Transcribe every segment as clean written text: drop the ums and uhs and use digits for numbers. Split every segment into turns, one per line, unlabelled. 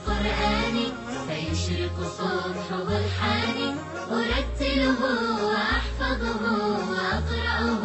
بقرآني فيشرق صبحه الحاني أرتله وأحفظه وأقرأه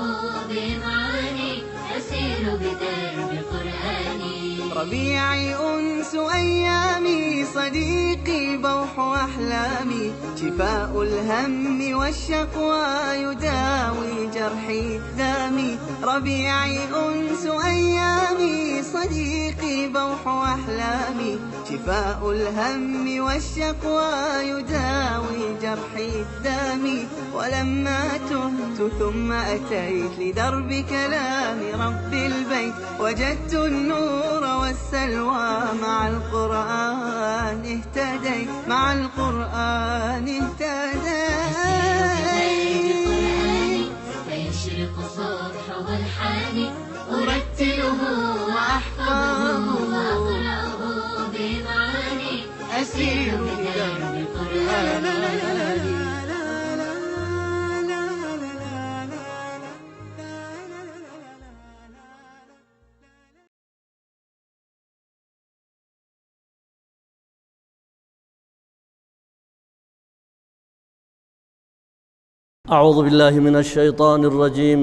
بمعاني أسير بدرب قرآني
ربيعي أنس أيامي صديقي بوح أحلامي شفاء الهم والشقوى يداوي جرحي دامي ربيعي أنس أيامي صديقي بوح أحلامي شفاء الهم والشقوى يداوي جرحي دامي ولما تهت ثم أتيت لدرب كلام رب البيت وجدت النور والسلوى مع القرآن اهتديت مع القرآن
اهتديت فيشرق صبحه الحاني أرتله وأحفظه وأقرأه بمعاني أسير بدرب قرآني
أعوذ بالله من الشيطان الرجيم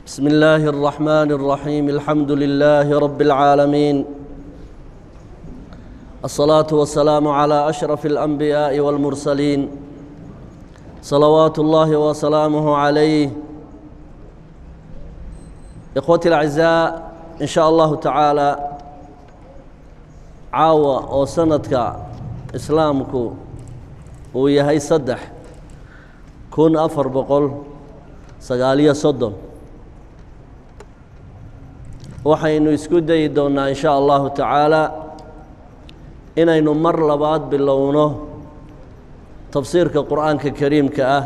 بسم الله الرحمن الرحيم الحمد لله رب العالمين الصلاة والسلام على أشرف الأنبياء والمرسلين صلوات الله وسلامه عليه إخوتي الأعزاء إن شاء الله تعالى عاوة أو سندك إسلامك ويهي صدح kun 430 waxaynu isku dayi doonnaa in sha allahu tacaala inaynu mar labaad bilowno tafsiirka qur'aanka kariimka ah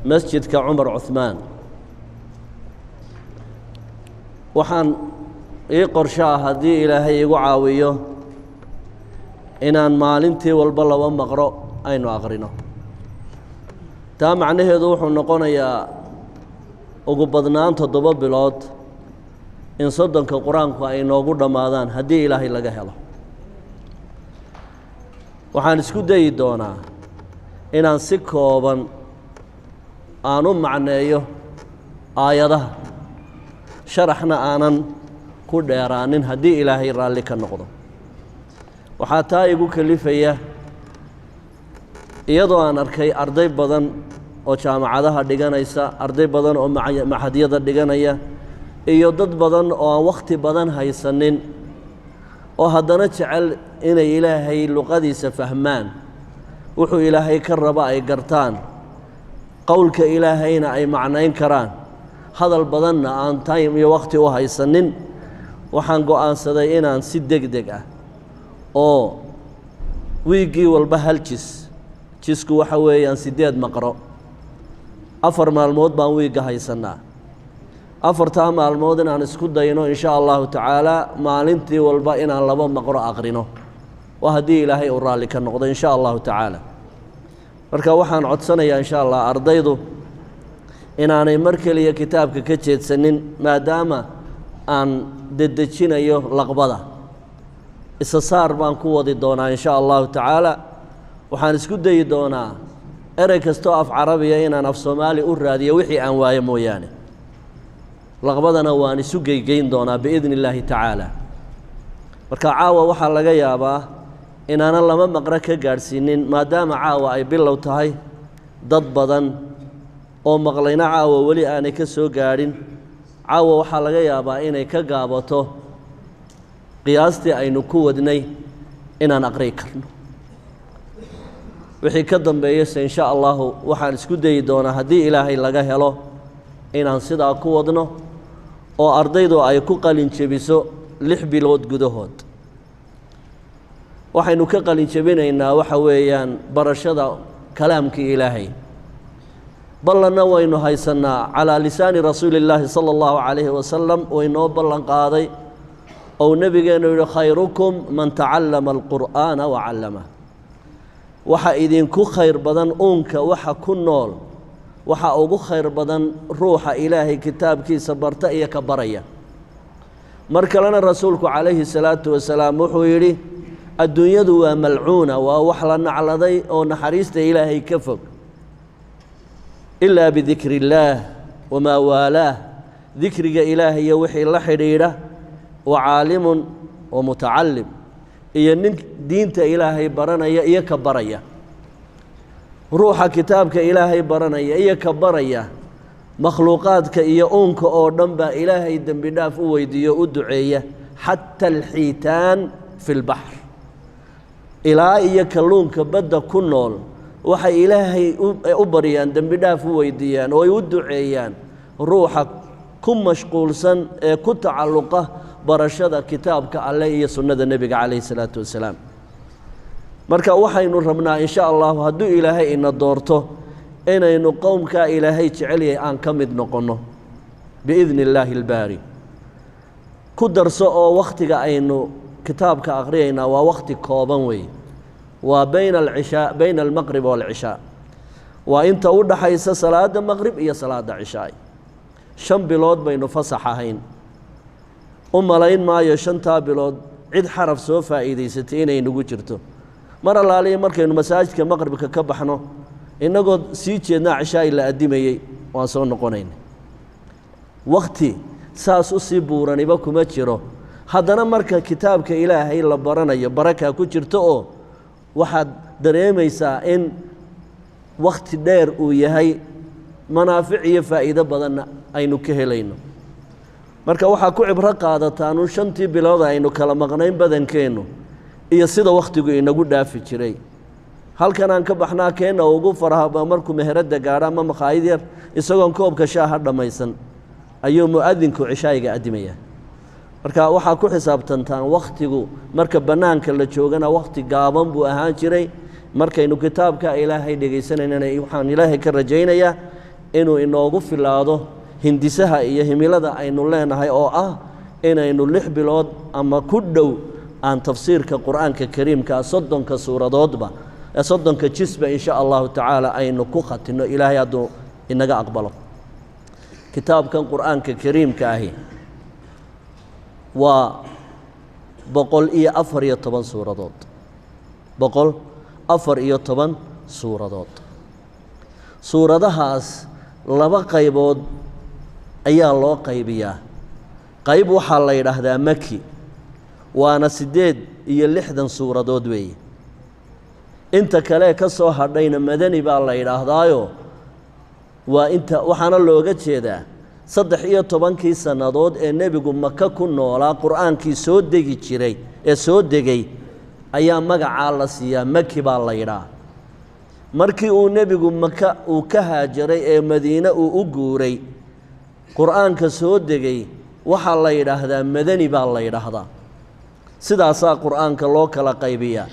masjidka cumar cuhmaan waxaan ii qorsho ah haddii ilaahay igu caawiyo inaan maalintii walba laba maqro aynu aqrino taa macnaheedu wuxuu noqonayaa ugu badnaan 7 bilood in 30 qur-aanku ay noogu dhammaadaan haddii ilaahay laga helo waxaan isku dayi doonaa inaan si kooban aan u macneeyo aayadaha sharaxna aanan ku dheeraanin haddii ilaahay raalli ka noqdo waxaa taa igu kalifaya iyadoo aan arkay arday badan oo jaamacadaha dhiganaysa arday badan oo maxadyada dhiganaya iyo dad badan oo aan wakhti badan haysanin oo haddana jecel inay ilaahay luqadiisa fahmaan wuxuu ilaahay ka raba ay gartaan qowlka ilaahayna ay macnayn karaan hadal badanna aan time iyo wakhti u haysanin waxaan go'aansaday inaan si degdeg ah oo wiigii walba hal jisku waxa weeyaan 8 maqro 4 maalmood baan wiiga haysanaa 4 maalmood inaan isku dayno in sha allahu tacaala maalintii walba inaan 2 maqro aqrino waa haddii ilaahay uu raalli ka noqdo in sha allahu tacaala marka waxaan codsanayaa in sha allah ardaydu inaanay mar keliya kitaabka ka jeedsanin maadaama aan dedejinayo laqbada isa saar baan ku wadi doonaa in sha allahu tacaala waxaan isku dayi doonaa erey kastoo af carabiya inaan af soomaali u raadiyo wixii aan waayo mooyaane laqbadana waan isu geygeyn doonaa biidni illaahi tacaala marka caawa waxaa laga yaabaa inaanan 2 maqro ka gaadhsiinin maadaama caawa ay bilow tahay dad badan oo maqlayna caawa weli aanay ka soo gaadhin caawa waxaa laga yaabaa inay ka gaabato qiyaastii aynu ku wadnay inaan aqriyi karno wixii ka dambeeyayse in sha allahu waxaan isku dayi doonaa haddii ilaahay laga helo inaan sidaa ku wadno oo ardaydu ay ku qalin jebiso 6 bilood gudahood waxaynu ka qalin jebinaynaa waxa weeyaan barashada kalaamkii ilaahay ballanna waynu haysannaa calaa lisaani rasuuli illaahi sala allahu calayhi wasalam waynoo ballan qaaday ou nebigeennu yidhi khayrukum man tacallama alqur'aana wa callamah waxa idinku khayr badan uunka waxa ku nool waxa ugu khayr badan ruuxa ilaahay kitaabkiisa barta iyo ka baraya mar kalena rasuulku calayhi salaatu wasalaam wuxuu yidhi adduunyadu waa malcuuna waa wax la nacladay oo naxariista ilaahay ka fog ilaa bidikri illaah wamaa waalaah dikriga ilaahay iyo wixii la xidhiidha wa caalimun wa mutacalim iyo nin diinta ilaahay baranaya iyo ka baraya ruuxa kitaabka ilaahay baranaya iyo ka baraya makhluuqaadka iyo uunka oo dhan baa ilaahay dembi dhaaf u weydiiyo u duceeya xata alxiitaan fi lbaxr ilaa iyo kalluunka badda ku nool waxay ilaahay u baryaan dembi dhaaf u weydiiyaan oo ay u duceeyaan ruuxa ku mashquulsan ee ku tacalluqa barashada kitaabka alleh iyo sunnada nebiga calayhi salaatu wasalaam marka waxaynu rabnaa in sha allahu hadduu ilaahay ina doorto inaynu qowmkaa ilaahay jecel yahay aan ka mid noqonno biidni illaahi albaari ku darso oo wakhtiga aynu kitaabka akhriyaynaa waa wakhti kooban weeye waa bayna almaqrib waalcishaa waa inta u dhaxaysa salaadda maqrib iyo salaadda cishaay 5 bilood baynu fasax ahayn u malayn maayo 5taa bilood cid xaraf soo faa'iidaysatay inay nagu jirto mar allaaliya markaynu masaajidka maqribka ka baxno innagoo sii jeednaa cishaay la addimayey waan soo noqonayna wakhti saas u sii buuraniba kuma jiro haddana marka kitaabka ilaahay la baranayo barakaa ku jirto oo waxaad dareemaysaa in wakhti dheer uu yahay manaafic iyo faa'iido badanna aynu ka helayno marka waxaa ku cibro qaadataanu 5tii bilood aynu kala maqnayn badankeennu iyo sida wakhtigu inagu dhaafi jiray halkan aan ka baxnaa keenna ugu farahaba markuu meheradda gaadho ama makhaayid yar isagoon koobka shaaha dhammaysan ayuu mu'adinku cishaayiga addimayaa marka waxaa ku xisaabtantaan wakhtigu marka bannaanka la joogana wakhti gaaban buu ahaan jiray markaynu kitaabka ilaahay dhegaysanayna waxaan ilaahay ka rajaynayaa inuu inoogu filaado hindisaha iyo himilada aynu leenahay oo ah inaynu 6 bilood ama ku dhow aan tafsiirka qur'aanka kariimka 30 suuradoodba 30 jisba in sha allahu tacaala aynu ku khatino ilaahay hadduu inaga aqbalo kitaabkan qur'aanka kariimka ahi waa 114 suuradood 114 suuradood suuradahaas 2 qaybood ayaa loo qaybiyaa qayb waxaa la yidhaahdaa maki waana 68 suuradood weeye inta kale ka soo hadhayna madani baa la yidhaahdaayo waa inta waxaana looga jeedaa 13 sannadood ee nebigu maka ku noolaa qur'aankii soo degi jiray ee soo degay ayaa magacaa la siiyaa maki baa la yidhaah markii uu nebigu maka uu ka haajaray ee madiine uu u guuray qur'aanka soo degay waxaa la yidhaahdaa madani baa la yidhaahdaa sidaasaa qur'aanka loo kala qaybiyaa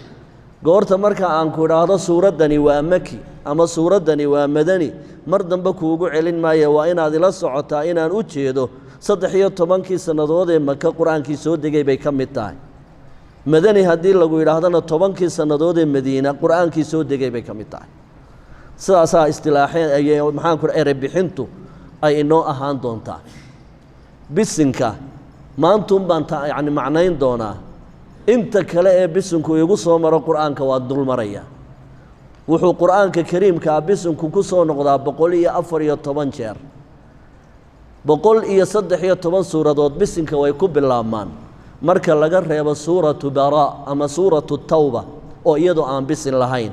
goorta marka aan ku idhaahdo suuraddani waa maki ama suuraddani waa madani mar dambe kuugu celin maayo waa inaad ila socotaa inaan u jeedo 13 sannadood ee maka qur'aankii soo degay bay ka mid tahay madani haddii lagu yidhaahdana 10 sannadood ee madiina qur'aankii soo degay bay ka mid tahay sidaasaa istilaaxeen maxaan ku eray bixintu ay inoo ahaan doontaa bisinka maantuun baan yacni macnayn doonaa inta kale ee bisinku igu soo maro qur'aanka waa dul maraya wuxuu qur'aanka kariimka bisinku ku soo noqdaa 114 jeer 113 suuradood bisinka way ku bilaabmaan marka laga reebo suuratu baraa ama suuratu tawba oo iyadoo aan bisin lahayn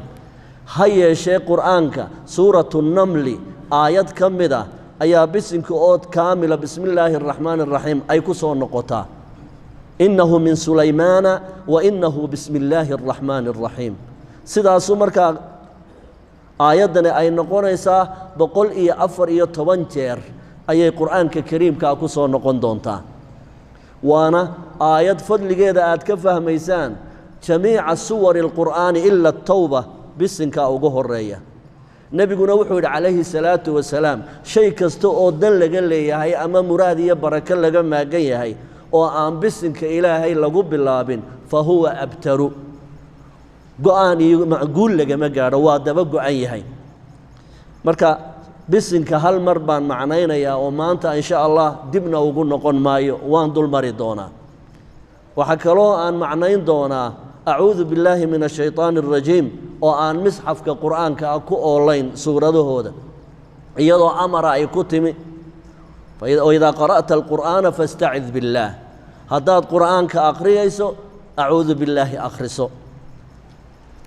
ha yeeshee qur'aanka suuratu namli aayad ka mid ah ayaa bisinka ood kaamila bismi illaahi araxmaani araxiim ay ku soo noqotaa innahu min sulaymaana wa innahu bismi illaahi araxmaani araxiim sidaasuu markaa aayaddani ay noqonaysaa 114 jeer ayay qur'aanka kariimkaa ku soo noqon doontaa waana aayad fadligeeda aad ka fahmaysaan jamiica suwari alqur'aani ila atawba bisinkaa ugu horeeya nebiguna wuxuu yidhi calayhi salaatu wasalaam shay kasta oo dan laga leeyahay ama muraad iyo barako laga maagan yahay oo aan bisinka ilaahay lagu bilaabin fa huwa abtaru go'aan iyo macguul lagama gaadho waa daba go'an yahay marka bisinka hal mar baan macnaynayaa oo maanta insha allah dibna ugu noqon maayo waan dul mari doonaa waxaa kaloo aan macnayn doonaa acuudu billaahi min ashaytaani arajiim oo aan misxafka qur'aanka ah ku oolayn suuradahooda iyadoo amara ay ku timi waidaa qara'ta alqur'aana fastacid billaah haddaad qur'aanka akhriyayso acuudu billaahi akhriso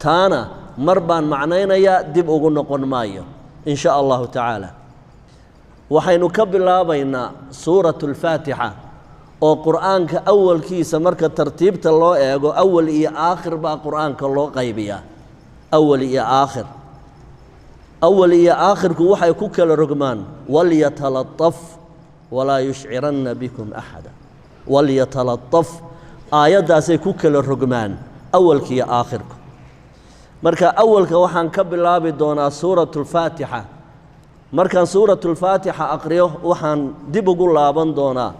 taana mar baan macnaynayaa dib ugu noqon maayo in sha allahu tacaala waxaynu ka bilaabaynaa suuratu alfaatixa oo qur'aanka awalkiisa marka tartiibta loo eego awal iyo aakhir baa qur'aanka loo qaybiyaa awal iyo aakhir awal iyo aakhirku waxay ku kala rogmaan walyatalataf walaa yushciranna bikum axada walyatalataf aayaddaasay ku kala rogmaan awalka iyo aakhirku marka awalka waxaan ka bilaabi doonaa suuratu alfaatixa markaan suuratu alfaatixa aqriyo waxaan dib ugu laaban doonaa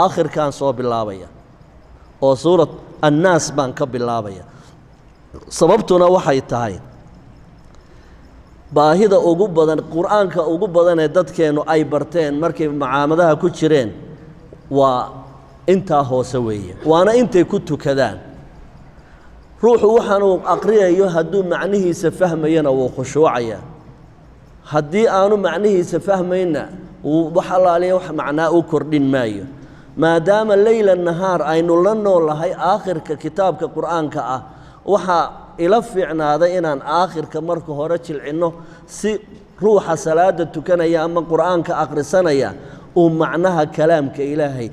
aakhirkaan soo bilaabaya oo suurat annaas baan ka bilaabaya sababtuna waxay tahay baahida ugu badan qur'aanka ugu badan ee dadkeennu ay barteen markay macaamadaha ku jireen waa intaa hoose weeye waana intay ku tukadaan ruuxu waxaanuu aqriyayo hadduu macnihiisa fahmayana wuu khushuucaya haddii aanu macnihiisa fahmayna wax allaaliya wax macnaa u kordhin maayo maadaama leyla nahaar aynu la noolahay aakhirka kitaabka qur'aanka ah waxaa ila fiicnaaday inaan aakhirka marka hore jilcinno si ruuxa salaada tukanaya ama qur'aanka akhrisanaya uu macnaha kalaamka ilaahay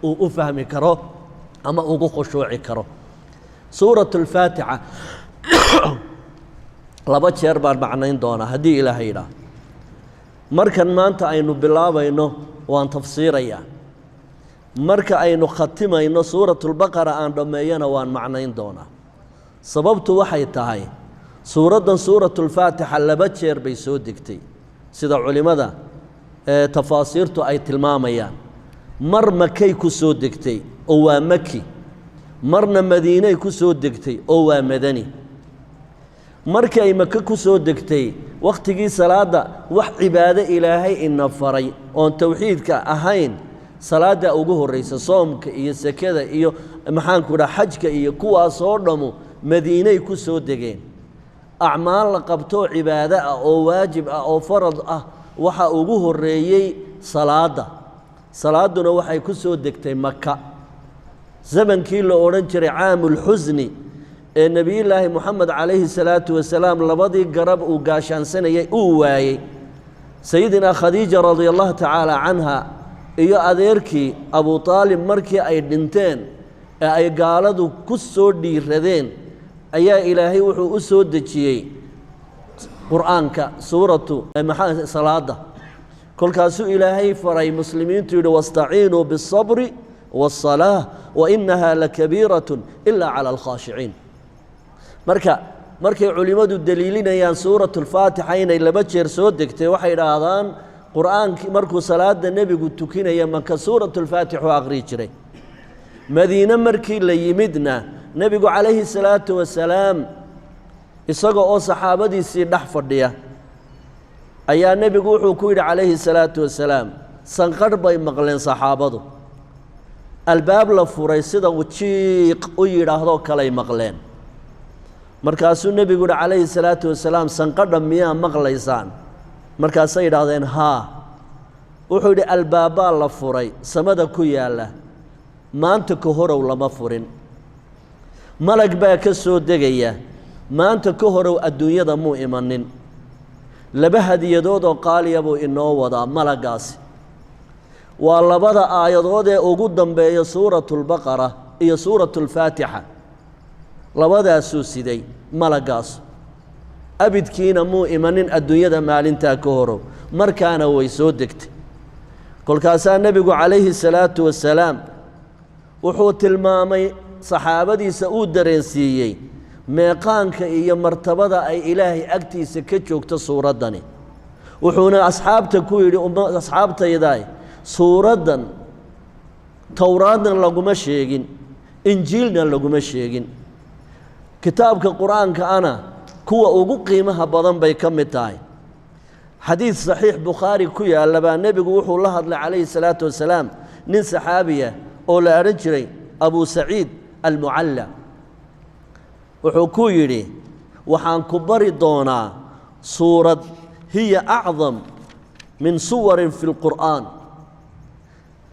uu u fahmi karo ama ugu khushuuci karo suuratu alfaatixa laba jeer baan macnayn doonaa haddii ilaahay yidhaah markan maanta aynu bilaabayno waan tafsiirayaa marka aynu khatimayno suuratulbaqara aan dhammeeyana waan macnayn doonaa sababtu waxay tahay suuraddan suuratulfaatixa laba jeer bay soo degtay sida culimmada tafaasiirtu ay tilmaamayaan mar makay ku soo degtay oo waa maki marna madiinay ku soo degtay oo waa madani markii ay maka ku soo degtay wakhtigii salaadda wax cibaado ilaahay ina faray oon towxiidka ahayn salaadda ugu horraysa soomka iyo sekada iyo maxaanku dhaha xajka iyo kuwaasoo dhammu madiinay ku soo degeen acmaal la qabtoo cibaado ah oo waajib ah oo farad ah waxa ugu horreeyey salaadda salaadduna waxay ku soo degtay maka zamankii la odhan jiray caamulxusni ee nebiyullaahi moxamed calayhi salaatu wasalaam labadii garab uu gaashaansanayay uu waayey sayidinaa khadiija radia allahu tacaala canha iyo adeerkii abu aalib markii ay dhinteen ee ay gaaladu ku soo dhiiradeen ayaa ilaahay wuxuu u soo dejiyey qur'aanka suuratu salaada kolkaasuu ilaahay faray muslimiintu yidhi wastaciinuu biالصabri wالصalaaة wainaha lakabiiraة ila calى alkhaashiciin markay culimmadu deliilinayaan suuratu alfaatixa inay laba jeer soo degtay waxay idhaahdaan qur'aankii markuu salaada nebigu tukinaya maka suuratu alfaatixu aqrii jiray madiine markii la yimidna nebigu calayhi salaatu wasalaam isaga oo saxaabadiisii dhex fadhiya ayaa nebigu wuxuu ku yidhi calayhi salaatu wasalaam sanqadh bay maqleen saxaabadu albaab la furay sida uu jiiq u yidhaahdoo kaley maqleen markaasuu nebigu yihi calayhi salaatu wasalaam sanqadha miyaa maqlaysaan markaasay yidhaahdeen haa wuxuu yidhi albaabbaa la furay samada ku yaalla maanta ka horow lama furin malag baa ka soo degaya maanta ka horow adduunyada muu imanin laba hadiyadood oo qaaliya buu inoo wadaa malaggaasi waa labada aayadood ee ugu dambeeya suuratulbaqara iyo suuratulfaatixa labadaasuu siday malaggaas abidkiina muu imanin adduunyada maalintaa ka horow markaana way soo degtay kolkaasaa nebigu calayhi salaatu wasalaam wuxuu tilmaamay saxaabadiisa uu dareensiiyey meeqaanka iyo martabada ay ilaahay agtiisa ka joogto suuraddani wuxuuna asxaabta ku yidhi asxaabtaydaay suuraddan towraadna laguma sheegin injiilna laguma sheegin kitaabka qur'aanka ana kuwa ugu qiimaha badan bay ka mid tahay xadiid saxiix bukhaari ku yaalla baa nebigu wuxuu la hadlay calayhi salaatu wasalaam nin saxaabiya oo la odhan jiray abu saciid almucalla وحكو يري وحان كبري دونا سورة هي أعظم من صور في القرآن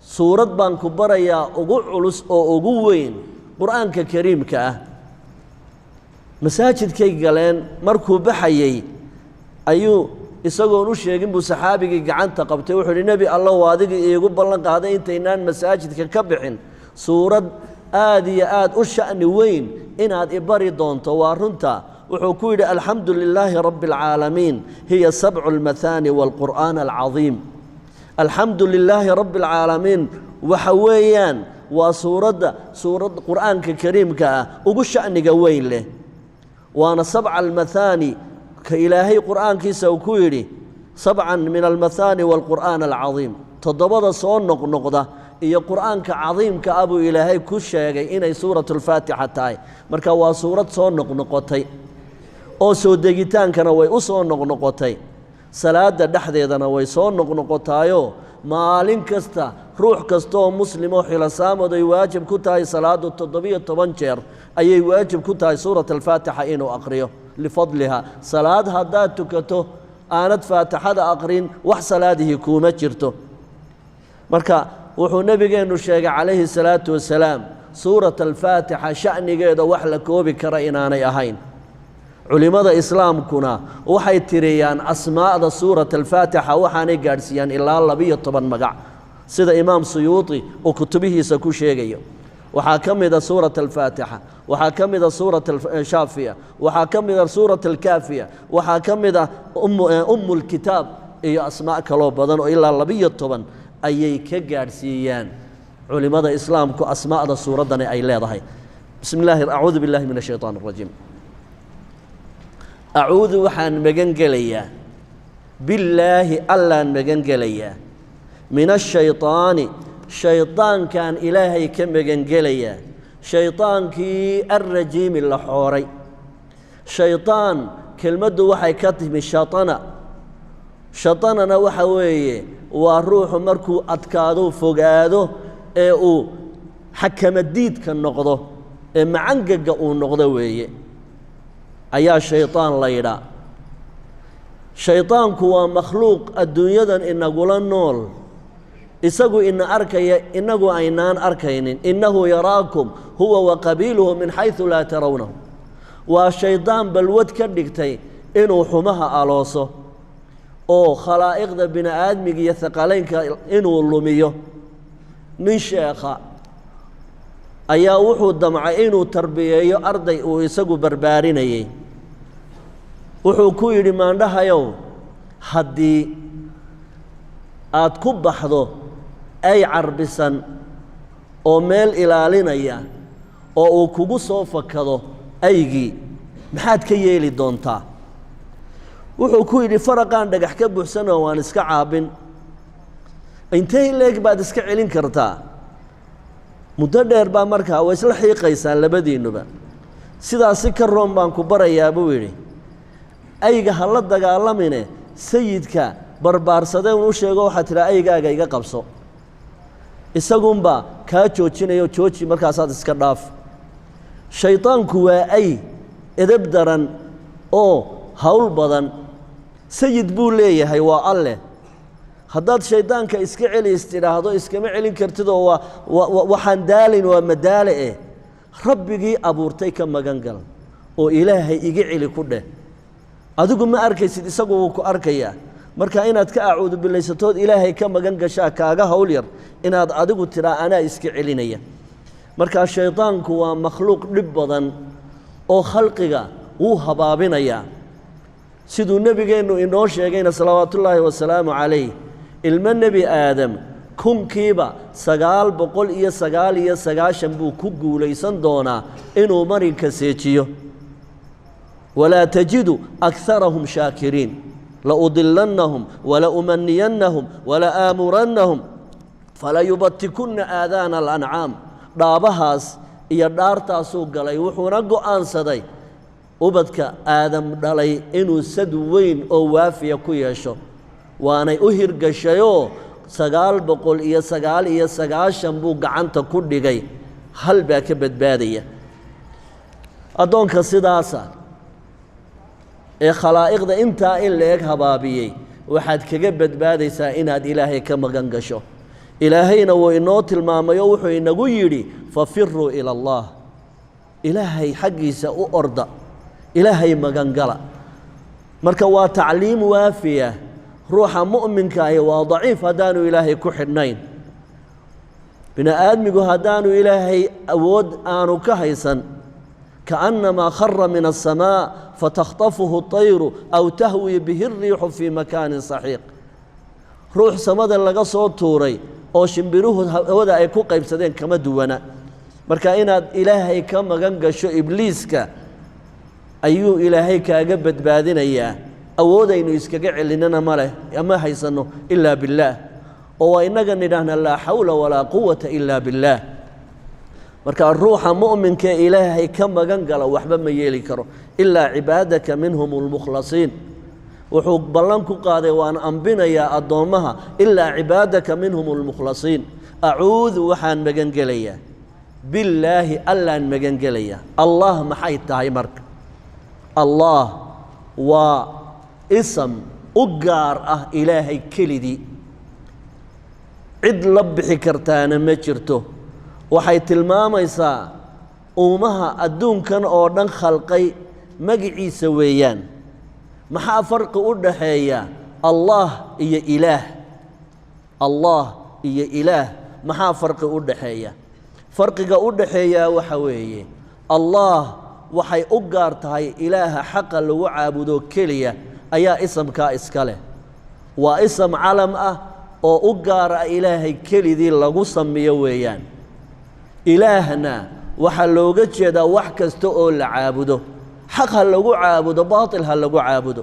سورة بان كبري يا أقعلس أو أقوين قرآن كريم كأه مساجد كي قالين مركو بحيي أيو isagoon u sheegin buu saxaabigii gacanta qabtay wuxuu yidhi nebi alla waa adiga iigu ballan qaaday intaynaan masaajidka ka bixin suurad aad iyo aad u sha'ni weyn inaad i bari doonto waa runta wuxuu ku yidhi alxamdu lilaahi rabbi alcaalamiin hiya sabcu almathaani waalqur'aan alcadiim alxamdu lilaahi rabbi alcaalamiin waxa weeyaan waa suurad qur'aanka kariimka ah ugu sha'niga weyn leh waana sabca almathaani كإلهي قرآن كيسا وكويري سبعا من المثاني والقرآن العظيم تضبط صون نقضة إيا قرآن كعظيم كأبو إلهي كشيغي إني سورة الفاتحة تاي مركا وا سورة صون نقطي أو سودجيتان كان وي أصون نقطي صلاة دحدي دنا وي صون نقطايو مالين كستا روح كستو مسلم وحلا سام ودي واجب كتاي صلاة التضبية طبنشر أي واجب كتاي سورة الفاتحة إنو أقريه لفضلها صلاة هدات تكتو آنت فاتحة أقرين وح صلاته كومة جرتو مركا وحو نبينا الشيخ عليه الصلاة والسلام سورة الفاتحة شأني قيدة وحلا كوبي كرئناني أهين علماء إسلام كنا وحي تريان أسماء سورة الفاتحة وحاني قارسيان إلا الله بيه طبعا مقع سيدا إمام سيوطي وكتبه سكو شيخيو وحاكم إذا سورة الفاتحة وحاكم إذا سورة الشافية وحاكم إذا سورة الكافية وحاكم إذا أم الكتاب إي أسماء كلو بدن إلا الله بيه طبعا أي كجارسيان علماء الإسلام كو أسماء ذا سورة دني أي لا ضحي بسم الله أعوذ بالله من الشيطان الرجيم أعوذ وحان مجنجليا بالله ألا مجنجليا من الشيطان شيطان كان إلهي كم مجنجليا شيطان كي الرجيم اللحوري شيطان كلمة وحي كتب الشيطان شيطاننا وحوي وروح مركو أتكادو فوقادو او حكم الديد كان نقضه معنقق او نقضه ويه أيا شيطان ليرا شيطان كوا مخلوق الدنيا إن قولان نول إسقوا إن أركي إنه أينان أركين إنه يراكم هو وقبيله من حيث لا ترونه والشيطان بالود كردكتي إنه حمها ألوصه أو خلائق ذا بنا آدمي يثقلين إنه اللوميه من شيخا أيا وحو الدمع إنه تربيه أرضي ويسقوا برباريني وحو كويري ما عندها يوم حدي أتكب بحضه أي عربسا أو ميل إلالينيا أو كوغو صوفكضه أيجي محاد كيالي دونتا وحو كويري فرقان دقح كبو سنة وان اسكا عابن انتهي ليك بعد اسكا علين كرتا مدردر با مركا ويسل حيقيسان لبدينو با سيدا سكر روم بانكو برا يابويري أيجا هلا دقالميني سيدكا barbaarsadeen uu sheego waxa tira aygaaga iga qabso isagunba ka joojinayo jooji markaas aad iska dhaaf shaytaanku waa ay edeb daran oo hawl badan sayid buu leeyahay waa alle haddaad shaytaanka iska celistiraahdo iskama celin kartid oo waxaan daalin waa madaale rabbigii abuurtay ka magan gal oo ilaahay iga celi ku dheh adigu ma arkaysid isagu wuu ku arkayaa marka inaad ka acuudu bilaysatood ilaahay ka magan gashaa kaaga hawl yar inaad adigu tiraa anaa iska celinaya marka shaytaanku waa makhluuq dhib badan oo khalqiga wuu habaabinaya siduu nabigeennu inoo sheegayna salawaatullaahi wasalaamu calayh ilma nebi aadam kunkiiba 999 buu ku guulaysan doonaa inuu marinka seejiyo walaa tajidu akharahum shaakiriin لأضلنهم ولأمنينهم ولآمرنهم فليبتكن آذان الأنعام دابهاس إيا دارتاسو قلي وحونا قوان صدي وبدك آدم دلي إنو سدوين أو وافيا كويشو وانا أهر قشيو سقال بقول إيا سقال شنبو قعنتا كل جاي هل باك بدبادية addoonka sidaasa ee khalaa'iqda intaa in la-eg habaabiyey waxaad kaga badbaadaysaa inaad ilaahay ka magan gasho ilaahayna wuu inoo tilmaamay oo wuxuu inagu yidhi fafiruu ila allah ilaahay xaggiisa u orda ilaahay magan gala marka waa tacliim waafiya ruuxa mu'minka ahi waa daciif haddaanu ilaahay ku xidhnayn bini aadmigu haddaanu ilaahay awood aanu ka haysan kaannamaa khara min aلsamaa fatakhtafuhu الطayru aw tahwii bihi الriixu fii makaanin saxiiq ruux samada laga soo tuuray oo shimbiruhu hawada ay ku qaybsadeen kama duwana marka inaad ilaahay ka magan gasho ibliiska ayuu ilaahay kaaga badbaadinayaa awoodaynu iskaga celinana ma leh ama haysanno ilaa billaah oo waa innaga nidhaahna laa xawla walaa quwata ilaa billaah marka ruuxa mu'minka ilaahay ka magan gala waxba ma yeeli karo ilaa cibaadaka minhum almukhlasiin wuxuu ballan ku qaaday waan ambinayaa addoommaha ilaa cibaadaka minhum almukhlasiin acuudu waxaan magan gelayaa billaahi allaan magan gelayaa allah maxay tahay marka allah waa ism u gaar ah ilaahay kelidii cid la bixi kartaana ma jirto waxay tilmaamaysaa uumaha adduunkan oo dhan khalqay magiciisa weeyaan maxaa farqi u dhaxeeya allah iyo ilaah allah iyo ilaah maxaa farqi u dhaxeeya farqiga u dhaxeeyaa waxa weeye allah waxay u gaar tahay ilaaha xaqa lagu caabudo keliya ayaa isamkaa iska leh waa isam calam ah oo u gaara ilaahay kelidii lagu sameeyo weeyaan ilaahna waxaa looga jeedaa wax kasta oo la caabudo xaq ha lagu caabudo baatil ha lagu caabudo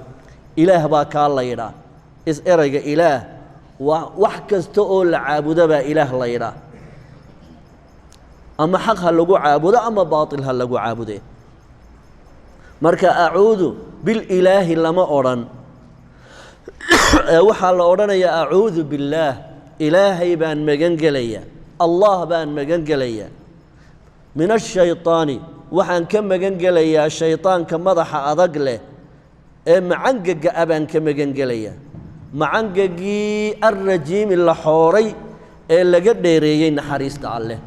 ilaah baa kaa la yidhaa erayga ilaah waa wax kasta oo la caabudo baa ilaah la yidhaa ama xaq ha lagu caabudo ama baatil ha lagu caabude marka acuudu bililaahi lama odhan waxaa la odhanayaa acuudu billaah ilaahay baan magan gelaya allah baan magan gelaya min ashayطaani waxaan ka magan gelayaa shayطaanka madaxa adag leh ee macangaga a baan ka magan gelaya macangagii alrajiimi la xooray ee laga dheereeyey naxariista alleh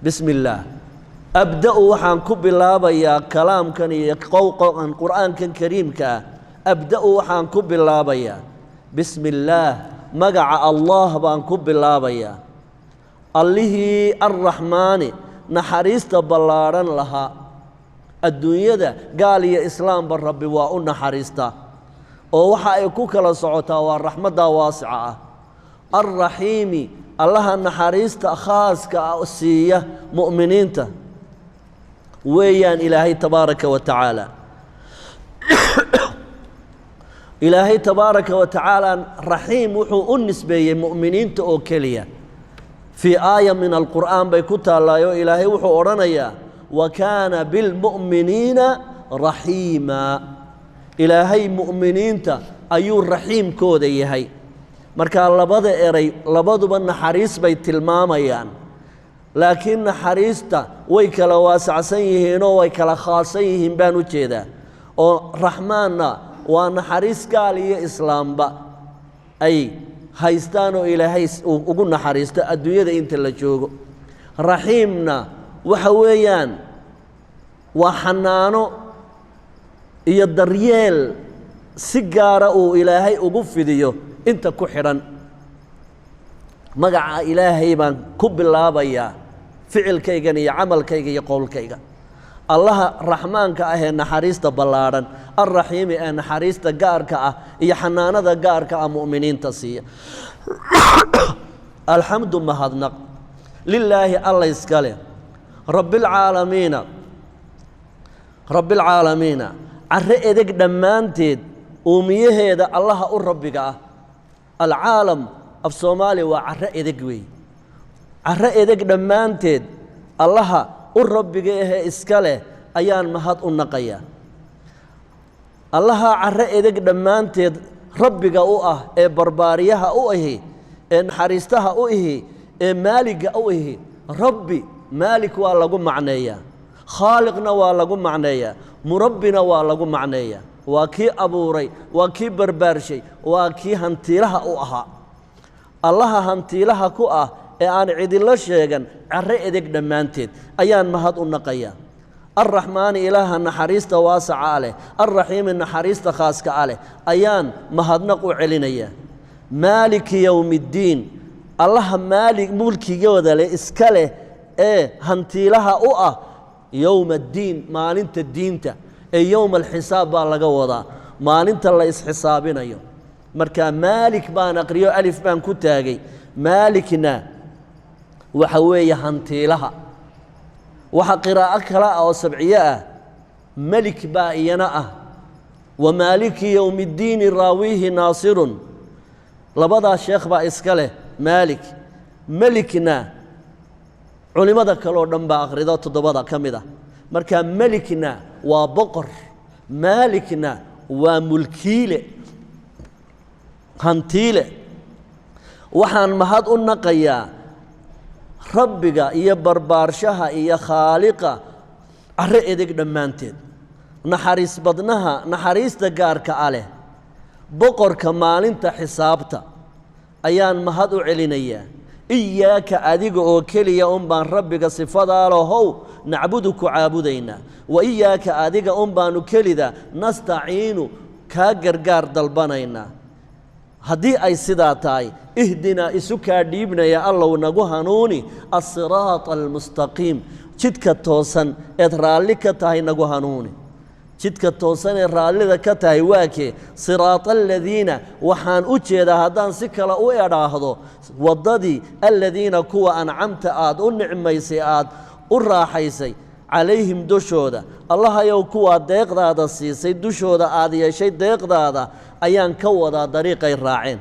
bismi illaah abda'u waxaan ku bilaabayaa kalaamkan iyo qowqan qur'aankan kariimka ah abda'u waxaan ku bilaabayaa bismi illaah magaca allah baan ku bilaabayaa allihii arraxmaani naxariista ballaadhan lahaa adduunyada gaal iyo islaamba rabbi waa u naxariistaa oo waxa ay ku kala socotaa waa raxmaddaa waasica ah alraxiimi allaha naxariista khaaska ah siiya mu'miniinta weeyaan ilaahay tabaaraka wa tacaala ilaahay tabaaraka wa tacaala raxiim wuxuu u nisbeeyey mu'miniinta oo keliya fii aaya min alqur'aan bay ku taallaayo ilaahay wuxuu odhanayaa wa kaana bilmu'miniina raxiima ilaahay mu'miniinta ayuu raxiimkooda yahay markaa labada eray labaduba naxariis bay tilmaamayaan laakiin naxariista way kala waasacsan yihiinoo way kala khaasan yihiin baan u jeedaa oo raxmaanna waa naxariis gaal iyo islaamba ay haystaan oo ilaahay ugu naxariisto adduunyada inta la joogo raxiimna waxa weeyaan waa xanaano iyo daryeel si gaara uu ilaahay ugu fidiyo inta ku xidhan magaca ilaahay baan ku bilaabayaa ficilkaygan iyo camalkayga iyo qowlkayga allaha raxmaanka ah ee naxariista ballaadhan alraxiimi ee naxariista gaarka ah iyo xanaanada gaarka ah mu'miniinta siiya alxamdu mahadnaq lilaahi alla iska leh rabbilcaalamiina carre edeg dhammaanteed uumiyaheeda allaha u rabbiga ah alcaalam af soomaaliya waa carre edeg weey carre edeg dhammaanteed allaha u rabbiga ahee iska leh ayaan mahad u naqayaa allaha carre edeg dhammaanteed rabbiga u ah ee barbaariyaha u ahi ee naxariistaha u ihi ee maaliga u ihi rabbi maalik waa lagu macneeyaa khaaliqna waa lagu macneeyaa murabbina waa lagu macneeyaa waa kii abuuray waa kii barbaarshay waa kii hantiilaha u ahaa allaha hantiilaha ku ah ee aan cidilo sheegan carre edeg dhammaanteed ayaan mahad u naqayaa arraxmaani ilaaha naxariista waasaca leh arraxiimi naxariista khaaska leh ayaan mahadnaq u celinayaa maaliki yowmiiddiin allaha maalig mulkigooda leh iska leh ee hantiilaha u ah yowma addiin maalinta diinta ee yowma alxisaab baa laga wadaa maalinta la isxisaabinayo marka maalik baan aqriyo alif baan ku taagay maalikna waxa weeye hantiilaha waxa qiraa'o kale oo sabciye ah malik baa iyana ah wamaaliki yowmi ddiini raawiihi naasirun labadaa sheekh baa iska leh maalik melikna culimmada kaleo dhan baa akhrido toddobada ka mid ah marka melikna waa boqor maalikna waa mulkiile hantiile waxaan mahad u naqayaa rabbiga iyo barbaarshaha iyo khaaliqa carre edeg dhammaanteed naxariis badnaha naxariista gaarka ah leh boqorka maalinta xisaabta ayaan mahad u celinayaa iyaaka adiga oo keliya un baan rabbiga sifadaa lahow nacbudu ku caabudaynaa wa iyaaka adiga un baanu kelida nastaciinu kaa gargaar dalbanaynaa haddii ay sidaa tahay ihdinaa isu kaa dhiibnaya allow nagu hanuuni assiraata almustaqiim jidka toosan eed raalli ka tahay nagu hanuuni jidka toosan ee raallida ka tahay waa kee siraata aladiina waxaan u jeedaa haddaan si kale u edhaahdo waddadii aladiina kuwa ancamta aad u nicmaysay aad u raaxaysay calayhim dushooda allahayow kuwaa deeqdaada siisay dushooda aad yeeshay deeqdaada ayaan ka wadaa dariiqay raaceen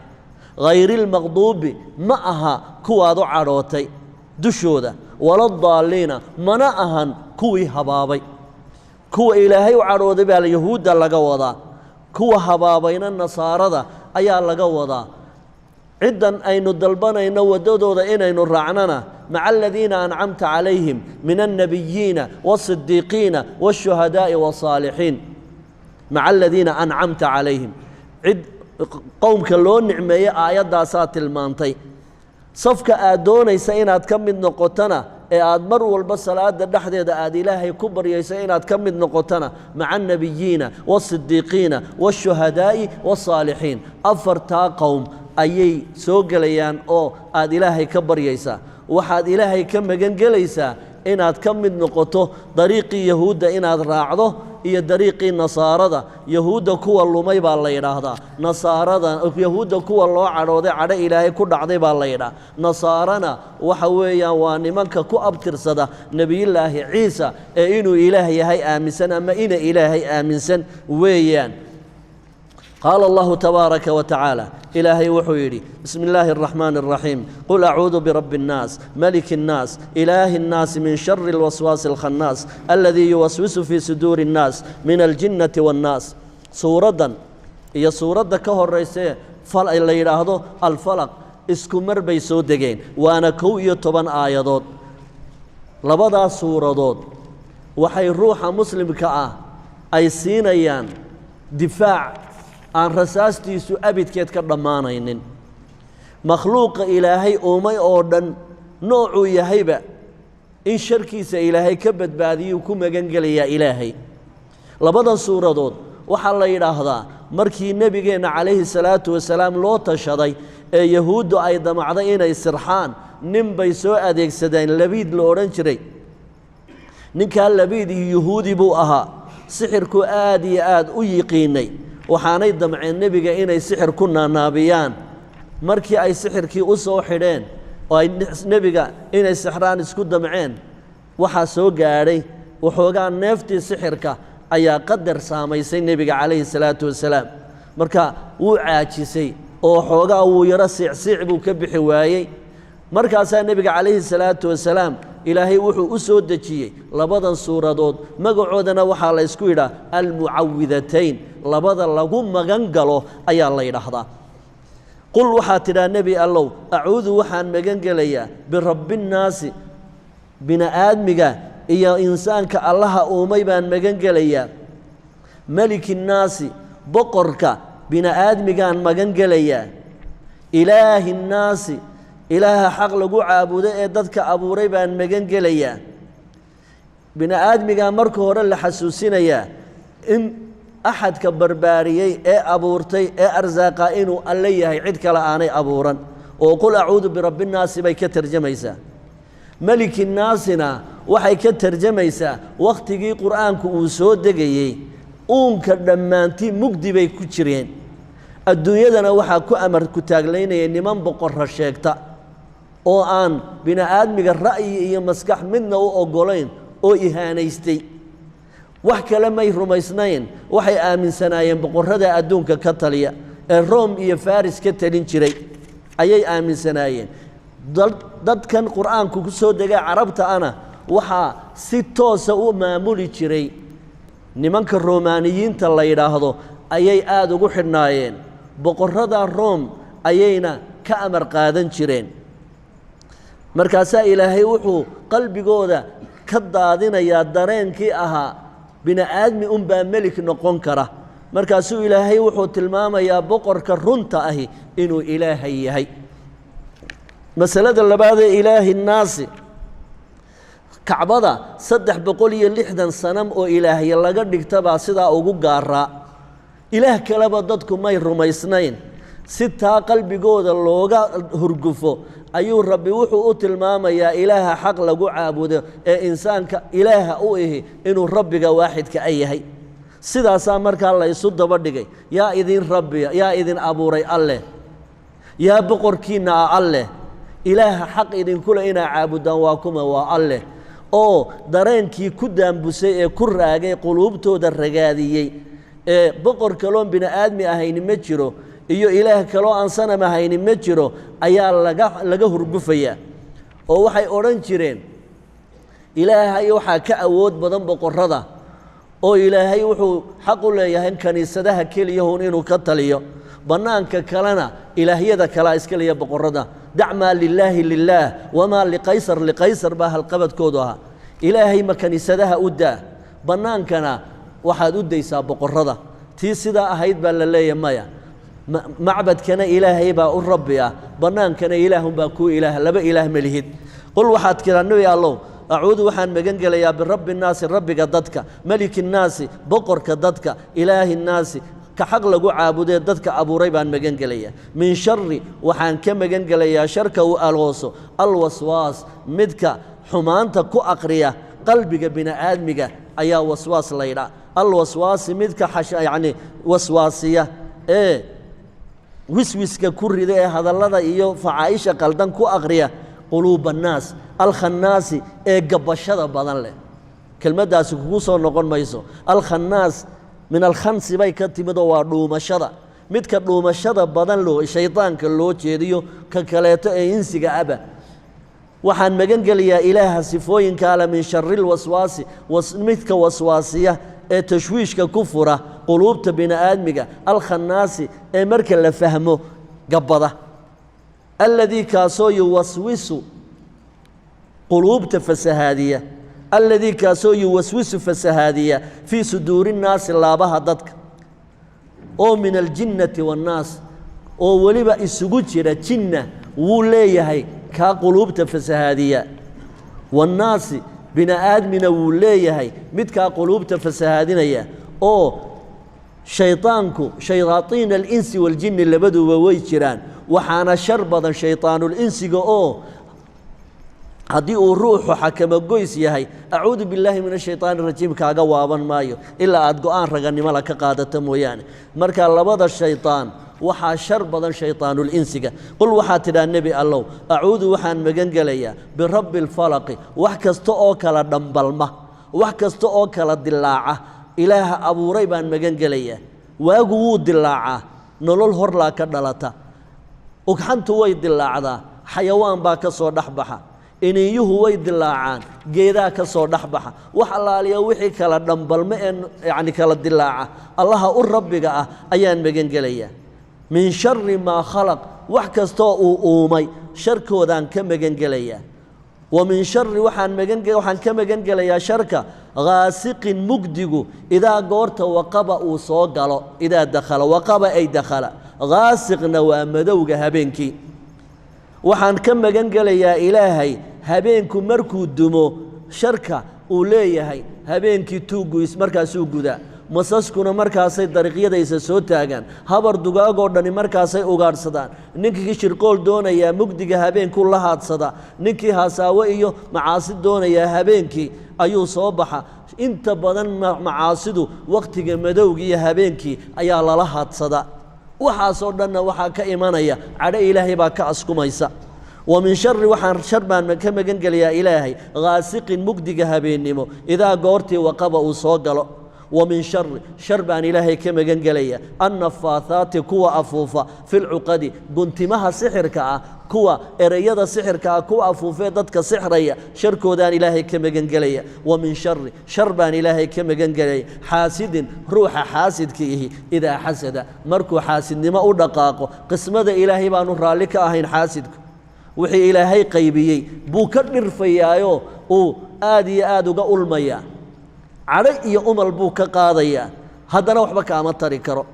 hayrilmaqduubi ma aha kuwaad u cadhootay dushooda waladaalliina mana ahan kuwii habaabay kuwa ilaahay u cadhooday baa yahuudda laga wadaa kuwa habaabayna nasaarada ayaa laga wadaa ciddan aynu dalbanayno waddadooda inaynu raacnana maca aladiina ancamta calayhim min alnabiyiina waasidiiqiina waashuhadaa'i wasaalixiin maca aladiina ancamta calayhim cid qowmka loo nicmeeyey aayaddaasaa tilmaantay safka aad doonaysa inaad ka mid noqotona ee aad mar walba salaada dhexdeeda aad ilaahay ku baryayso inaad ka mid noqotona maca alnabiyiina waasidiiqiina waashuhadaa'i wasaalixiin afartaa qowm ayay soo gelayaan oo aad ilaahay ka baryaysaa waxaad ilaahay ka magan gelaysaa inaad ka mid noqoto dariiqii yahuudda inaad raacdo iyo dariiqii nasaarada yahuudda kuwa lumay baa la yidhaahdaa nasaarada yahuudda kuwa loo cadhooday cadho ilaahay ku dhacday baa la yidhaah nasaarana waxa weeyaan waa nimanka ku abtirsada nebiyullaahi ciisa ee inuu ilaah yahay aaminsan ama ina ilaahay aaminsan weeyaan قال الله تبارك وتعالى إلهي وحيدي بسم الله الرحمن الرحيم قل أعوذ برب الناس ملك الناس إله الناس من شر الوسواس الخناس الذي يوسوس في صدور الناس من الجنة والناس سورة هي سورة كهر الرئيسية اللي يراهدو الفلق اسكمر بيسودجين وأنا كوية طبعا آيادات لبدا سورة وحي روح مسلم كأ أي سينيان دفاع aan rasaastiisu abidkeed ka dhammaanaynin makhluuqa ilaahay uumay oo dhan noocuu yahayba in sharkiisa ilaahay ka badbaadiyuu ku magan gelayaa ilaahay labadan suuradood waxaa la yidhaahdaa markii nebigeenna calayhi salaatu wasalaam loo tashaday ee yahuuddu ay damacday inay sirxaan nin bay soo adeegsadeen labiid la odhan jiray ninkaa labiid iyo yahuudi buu ahaa sixirku aad iyo aad u yiqiinay waxaanay damceen nebiga inay sixir ku naanaabiyaan markii ay sixirkii u soo xidheen oo ay nebiga inay sixraan isku damceen waxaa soo gaadhay waxoogaa neeftii sixirka ayaa qadar saamaysay nebiga calayhi salaatu wasalaam marka wuu caajisay oo xoogaa wuu yaro siicsiic buu ka bixi waayey markaasaa nebiga calayhi salaatu wasalaam ilaahay wuxuu u soo dejiyey labadan suuradood magacoodana waxaa la ysku yidhaha almucawidatayn labada lagu magan galo ayaa la yidhaahdaa qul waxaad tidhaha nebi allow acuudu waxaan magan gelayaa birabbiinnaasi bini aadmiga iyo insaanka allaha uumay baan magan gelayaa maliki nnaasi boqorka bini aadmigaan magan gelayaa ilaahi nnaasi ilaaha xaq lagu caabudo ee dadka abuuray baan magan gelayaa bini aadmigaa marka hore la xasuusinayaa in axadka barbaariyey ee abuurtay ee arsaaqa inuu alle yahay cid kale aanay abuuran oo qul acuudu birabbi nnaasi bay ka tarjamaysaa meliki nnaasina waxay ka tarjamaysaa wakhtigii qur'aanku uu soo degayey uunka dhammaantii mugdi bay ku jireen adduunyadana waxaa ku amar ku taaglaynayay niman boqorra sheegta oo aan bini aadmiga ra'yi iyo maskax midna u oggolayn oo ihaanaystay wax kale may rumaysnayn waxay aaminsanaayeen boqorrada adduunka ka taliya ee room iyo faris ka talin jiray ayay aaminsanaayeen dadkan qur'aanku ku soo degay carabta ana waxaa si toosa u maamuli jiray nimanka romaaniyiinta la yidhaahdo ayay aada ugu xidhnaayeen boqorrada room ayayna ka amar qaadan jireen markaasaa ilaahay wuxuu qalbigooda ka daadinayaa dareenkii ahaa bini aadmi unbaa melik noqon kara markaasuu ilaahay wuxuu tilmaamayaa boqorka runta ahi inuu ilaahay yahay masalada labaadee ilaahi nnaasi kacbada 360 sanam oo ilaahya laga dhigtabaa sidaa ugu gaaraa ilaah kaleba dadku may rumaysnayn si taa qalbigooda looga hurgufo ayuu rabbi wuxuu u tilmaamayaa ilaaha xaq lagu caabudo ee insaanka ilaaha u ihi inuu rabbiga waaxidka ay yahay sidaasaa markaa la isu daba dhigay yaa idin rabbiya yaa idin abuuray alleh yaa boqorkiinna ah alleh ilaaha xaq idinkule inaa caabudaan waa kuma waa alleh oo dareenkii ku daambusay ee ku raagay quluubtooda ragaadiyey ee boqor kaloon bini aadmi ahayni ma jiro iyo ilaah kaloo aan sanam ahayni ma jiro ayaa laga hurgufayaa oo waxay odhan jireen ilaahay waxaa ka awood badan boqorrada oo ilaahay wuxuu xaq u leeyahay kaniisadaha keliyahun inuu ka taliyo bannaanka kalena ilaahyada kalaa iska leeya boqorrada dacmaa lilaahi lilaah wamaa liqaysar liqaysar baa halqabadkoodu ahaa ilaahay ma kaniisadaha u daa bannaankana waxaad u daysaa boqorrada tii sidaa ahayd baa la leeyahay maya macbadkana ilaahay baa u rabbi ah bannaankana ilaahunbaa kuu ilaah laba ilaah ma lihid qul waxaad tiraa nebi allow acuudu waxaan magan gelayaa birabbi nnaasi rabbiga dadka meliki nnaasi boqorka dadka ilaahi nnaasi ka xaq lagu caabudee dadka abuuray baan magan gelayaa min shari waxaan ka magan gelayaa sharka u alooso alwaswaas midka xumaanta ku aqriya qalbiga bini aadmiga ayaa waswaas laydhaa alwaswaasi midka yacni waswaasiya ee wiswiska ku rida ee hadallada iyo facaaisha qaldan ku aqriya quluuba annaas alkhannaasi ee gabbashada badan leh kelmaddaasi kugu soo noqon mayso alkhannaas min alkhansi bay ka timidoo waa dhuumashada midka dhuumashada badan loo shaydaanka loo jeediyo ka kaleeto ee insiga aba waxaan magan gelayaa ilaaha sifooyinka ale min shari lwaswaasi midka waswaasiya ee tashwiishka ku fura quluubta bini aadmiga alkhannaasi ee marka la fahmo gabbada alladii kaasoo yuwaswisu quluubta fasahaadiya alladii kaasoo yuwaswisu fasahaadiya fii suduuri nnaasi laabaha dadka oo min aljinnati waannaas oo weliba isugu jira jinna wuu leeyahay kaa quluubta fasahaadiya waannaasi bini aadmina wuu leeyahay midkaa quluubta fasahaadinaya oo shaydaanku shayaaiina alinsi waljinni labaduba way jiraan waxaana shar badan shaydaanulinsiga oo haddii uu ruuxu xakamo goys yahay acuudu billaahi min ashaytaani rajiim kaaga waaban maayo ilaa aad go'aan raganimo la ka qaadato mooyaane marka labada shaydaan waxaa shar badan shaydaanulinsiga qul waxaad tidhaa nebi allow acuudu waxaan magan gelayaa birabbi alfalaqi wax kasta oo kala dhambalma wax kasta oo kala dilaaca ilaaha abuuray baan magan gelayaa waagu wuu dilaacaa nolol horlaa ka dhalata ugxantu way dilaacdaa xayawaan baa ka soo dhex baxa ininyuhu way dilaacaan geedaa ka soo dhex baxa wax allaaliya wixii kala dhambalme ee yacni kala dilaaca allaha u rabbiga ah ayaan magan gelayaa min shari maa khalaq wax kastoo uu uumay sharkoodaan ka magan gelayaa ومن شر وحان كما جنجل يا شركة غاسق مجدق إذا قرت وقب وصوغل إذا دخل وقب أي دخل غاسق نوى مدوغ هبينكي وحان كما جنجل يا إلهي هبينكم مركو الدمو شركة وليهي هبينكي توغو اسمركا سوغو دا masaskuna markaasay dariiqyadaysa soo taagaan habar dugaag oo dhani markaasay ugaarsadaan ninkii shirqool doonaya mugdiga habeenku la haadsada ninkii hasaawo iyo macaasi doonaya habeenkii ayuu soo baxa inta badan macaasidu waqtiga madowga iyo habeenkii ayaa lala haadsada waxaas oo dhanna waxa ka imanaya cadho ilaahay baa ka askumaysa ومن شر وحن شر ما كما جنجل يا إلهي غاسق مجدق هبينمو إذا قرتي وقب وصوغل ومن شر بان إلهي كما جنجليا النفاثات كوا أفوفا في العقد قنت مها سحر كا كوا إرياض سحر كا كوا أفوفا ضدك سحريا شركو دان إلهي كما جنجليا ومن شر بان إلهي كما جنجليا حاسد روح حاسد كيه إذا حسد مركو حاسد ما أدقاقو قسمة إلهي بانو رالك أهين حاسدك وحي إلهي قيبيي بوكرر فيايو أو آدي آدو أولميا علي أمر بوك قاضيا هذا نوح بك أما تريكرو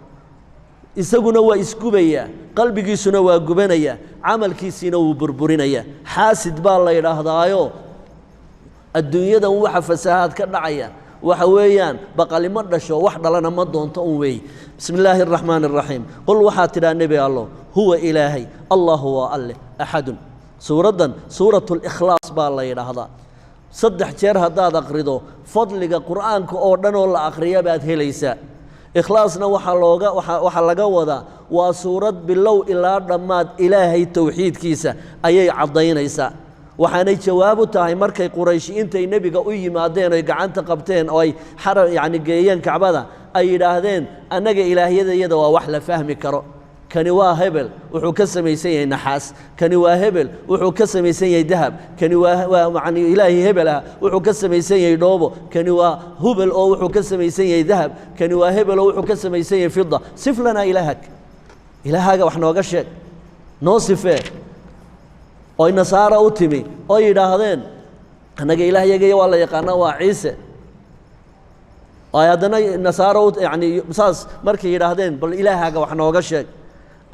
إسقنا وإسكوبيا قلبي كيسنا وجبنايا عمل كيسنا وبربرينيا حاسد بالله يرهضايو الدنيا ده وحفسات كنعيا وحويان بقى لمرة شو واحدة لنا مضون تقوي بسم الله الرحمن الرحيم قل وحاتنا النبي الله هو إلهي الله هو الله أحد سورة الإخلاص بالله يرهضا صدح جير هداد أقرده فضلك قرآنك أوردن ولا أقريا بعد هليسا إخلاصنا وحلقا وذا وسورة بالله إلا رماد إلهي التوحيد كيسا أي عضين إيسا وحاني جوابه تاهي مركي قريش انت النبي قوي ما دين ويقعنت قبتين أو أي حرم يعني جيين كعبدا أي راهدين أنك إلهي يد ووحل فهمي كرو كان واهبل وحو كسم يسيه نحاس كان واهبل وحو كسم يسيه ذهب كان يعني إلهي هبلها وحو كسم يسيه دوبو كان واهبل أو وحو كسم يسيه ذهب كان واهبل أو وحو كسم يسيه فضة صف لنا إلهك إلهك وإحنا وقشك نوصفه أو النصارى أتمي أو يراهدين أنك إلهي يجي والله يقانا وعيسى أيادنا النصارى يعني مساس مركي يراهدين بل إلهك وإحنا وقشك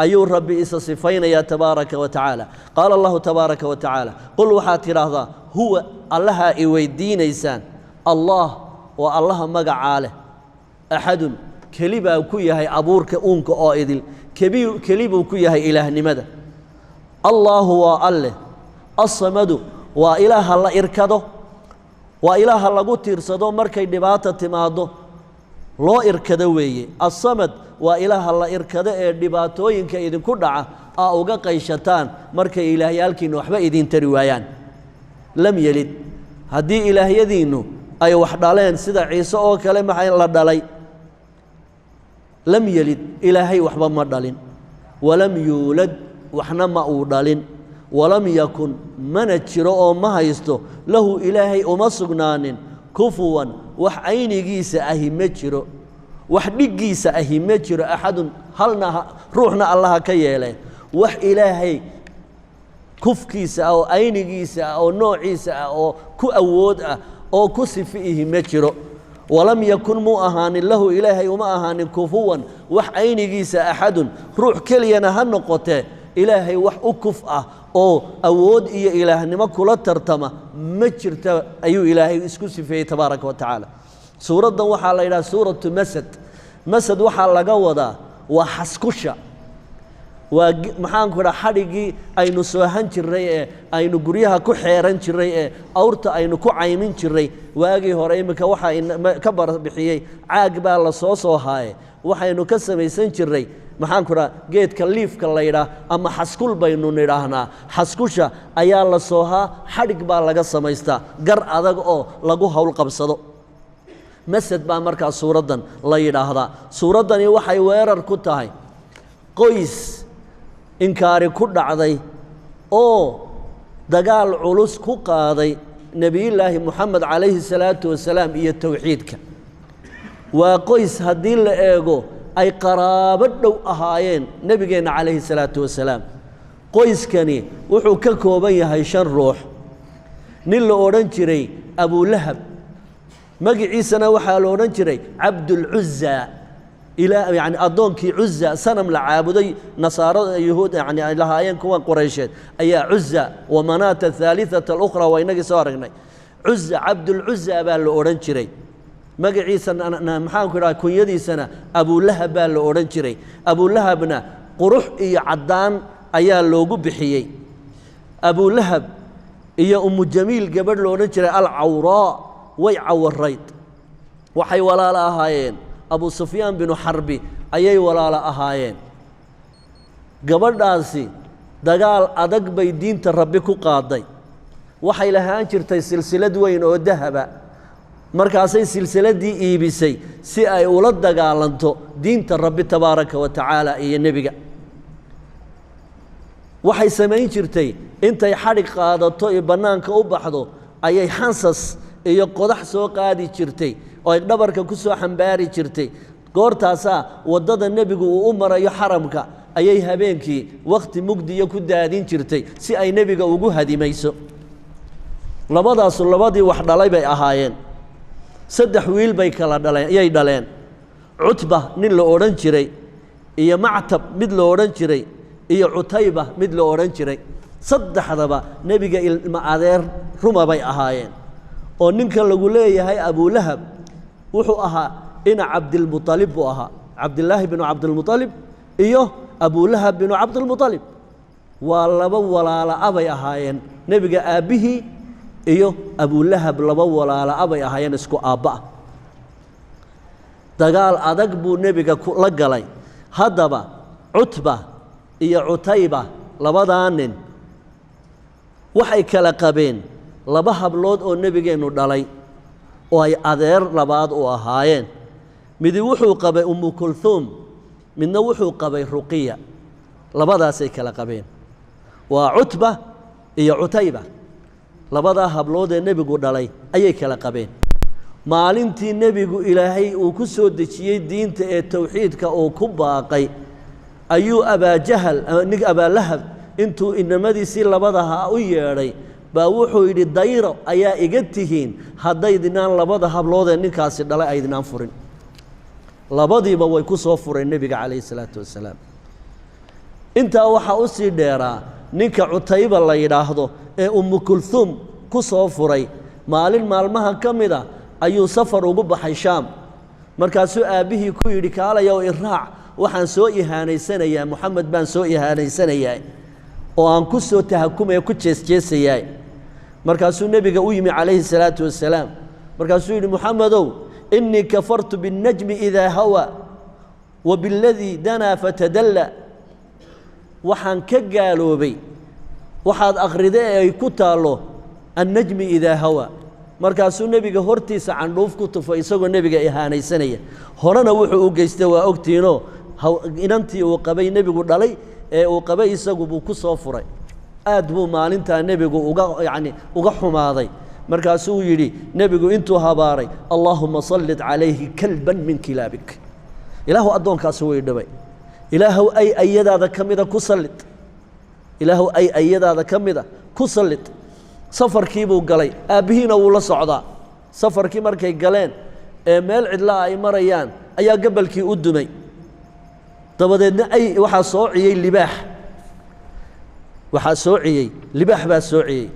أيو ربي إسا صفين يا تبارك وتعالى قال الله تبارك وتعالى قل وحاتي رهضا هو الله إويدين إيسان الله والله مقعاله أحد كليبا كويا هاي أبورك أونك آئذل كليبا كويا هاي إله نمدا الله هو الله الصمد وإله الله إركضه وإله الله قد ترصده مركي دباتة تماده loo irkada weeye as-samad waa ilaaha la irkada ee dhibaatooyinka idin ku dhaca aa uga qayshataan markay ilaahyaalkiina waxba idin tari waayaan lam yalid hadii ilaahyadiinu ay wax dhaleen sida ciise oo kale maxay la dhalay lam yalid ilaahay waxba ma dhalin walam yuulad waxna ma uu dhalin walam yakun mana jiro oo ma haysto lahu ilaahay uma sugnaanin كفوا وحينيجيس أهمتشرو وحديجيس أهمتشرو أحد هلنا روحنا الله كيله وح إلهي كفكيس أو أينيجيس أو نوعيس أو كأود أو كسفيه متشرو ولم يكن مؤهان له إلهي وما أهان كفوا وحينيجيس أحد روح كلينا هالنقطة إلهي وح أكفأ أو أود إيه إله نما كل ترتمه مجرت أيو إلهي إسكوسي فيه تبارك وتعالى سورة وحى إلى سورة مسد وحى لجودا وحسكشة ومحان كنا حريقي أي نسوهن شرّي أي نجريها كحيران شرّي أورت أي نكعيمين شرّي واجي هراي مكوحى كبر بحيي عاقب على صوص وهاي وحى نكسم يسن شرّي maxaan ku raa geedka liifka la yiraah ama xaskul baynu niraahnaa xaskusha ayaa la soohaa xadhig baa laga samaystaa gar adag oo lagu hawl qabsado masad baa markaa suuradan la yiraahdaa suuradani waxay weerar ku tahay qoys inkaari ku dhacday oo dagaal culus ku qaaday nabiyullaahi muxamed calayhi salaatu wasalaam iyo tawxiidka waa qoys haddii la eego أي قرابة دو أهايين نبينا عليه الصلاة والسلام قويس كاني وحو ككوبي هاي شن روح nin la odhan jiray abulahab magaciisana waxaa la odhan jiray cabdulcuza yani addoonkii cuza sanam la caabuday nasaarada yahuud yani ay lahaayeen kuwan quraysheed ayaa cuza wa manaata athaalithata alukhra waa inagii soo aragnay cuza cabdulcuza baa la odhan jiray magaciisana maxaanku idhaha kunyadiisana abulahab baa la odhan jiray abulahabna qurux iyo caddaan ayaa loogu bixiyey abulahab iyo umu jamiil gabadh la odhan jiray alcawraa way cawarayd waxay walaalo ahaayeen abu sufyaan binu xarbi ayay walaalo ahaayeen gabadhaasi dagaal adag bay diinta rabbi ku qaaday waxay lahaan jirtay silsilad weyn oo dahaba markaasay silsiladdii iibisay si ay ula dagaalanto diinta rabbi tabaaraka wa tacaala iyo nebiga waxay samayn jirtay intay xadhig qaadato iyo bannaanka u baxdo ayay xansas iyo qodax soo qaadi jirtay oo ay dhabarka ku soo xambaari jirtay goortaasaa waddada nebigu uu u marayo xaramka ayay habeenkii wakhti mugdiya ku daadin jirtay si ay nebiga ugu hadimayso labadaasu labadii wax dhalay bay ahaayeen saddex wiil bay kala dhaleen ayay dhaleen cutba nin la odhan jiray iyo mactab mid la odhan jiray iyo cutayba mid la odhan jiray saddexdaba nebiga ilma adeer ruma bay ahaayeen oo ninkan lagu leeyahay abulahab wuxuu ahaa ina cabdilmuطalib buu ahaa cabdillaahi binu cabdilmuطalib iyo abulahab binu cabdilmuطalib waa laba walaala abay ahaayeen nebiga aabbihii iyo abulahab laba walaala abay ahaayeen isku aabba ah dagaal adag buu nebiga la galay haddaba cutba iyo cutayba labadaa nin waxay kala qabeen laba hablood oo nebigeennu dhalay oo ay adeer labaad u ahaayeen midi wuxuu qabay umu kulhuum midna wuxuu qabay ruqiya labadaasay kala qabeen waa cutba iyo cutayba labadaa hablood ee nebigu dhalay ayay kala qabeen maalintii nebigu ilaahay uu ku soo dejiyey diinta ee towxiidka uu ku baaqay ayuu abaajahal abaalahab intuu inamadiisii labadaha u yeedhay baa wuxuu yidhi dayro ayaa iga tihiin haddaydinaan labada habloodee ninkaasi dhalay aydinaan furin labadiiba way ku soo fureen nebiga calayhi salaatu wasalaam intaa waxaa u sii dheeraa ninka cutayba la yidhaahdo ee umu kulhuum ku soo furay maalin maalmaha ka mid a ayuu safar ugu baxay shaam markaasuu aabbihii ku yidhi kaalayow iraac waxaan soo ihaanaysanayaa moxamed baan soo ihaanaysanayaa oo aan ku soo tahakumaya ku jeesjeesayaa markaasuu nebiga u yimi calayhi salaatu wasalaam markaasuu yidhi moxamedow innii kafartu biاnnajmi idaa hawa wa biاladii danaa fatadalla waxaan ka gaaloobay waxaad akhrida ee ay ku taallo annajmi idaa hawa markaasuu nebiga hortiisa candhuuf ku tufay isagoo nebiga ihaanaysanaya horena wuxuu u geystay waa ogtiinoo inantii uu qabay nebigu dhalay ee uu qabay isagu buu ku soo furay aad buu maalintaa nebigu uga xumaaday markaasuu yidhi nebigu intuu habaaray allaahuma sallit calayhi kalban min kilaabik ilaahu addoonkaasi way dhibay ilaahow ay ayadaada ka mida ku sallid ilaahow ay ayadaada ka mida ku sallid safarkii buu galay aabbihiina wuu la socdaa safarkii markay galeen ee meel cidlaa ay marayaan ayaa gabalkii u dumay dabadeedna waxaa soociyey libaax libaax baa soociyey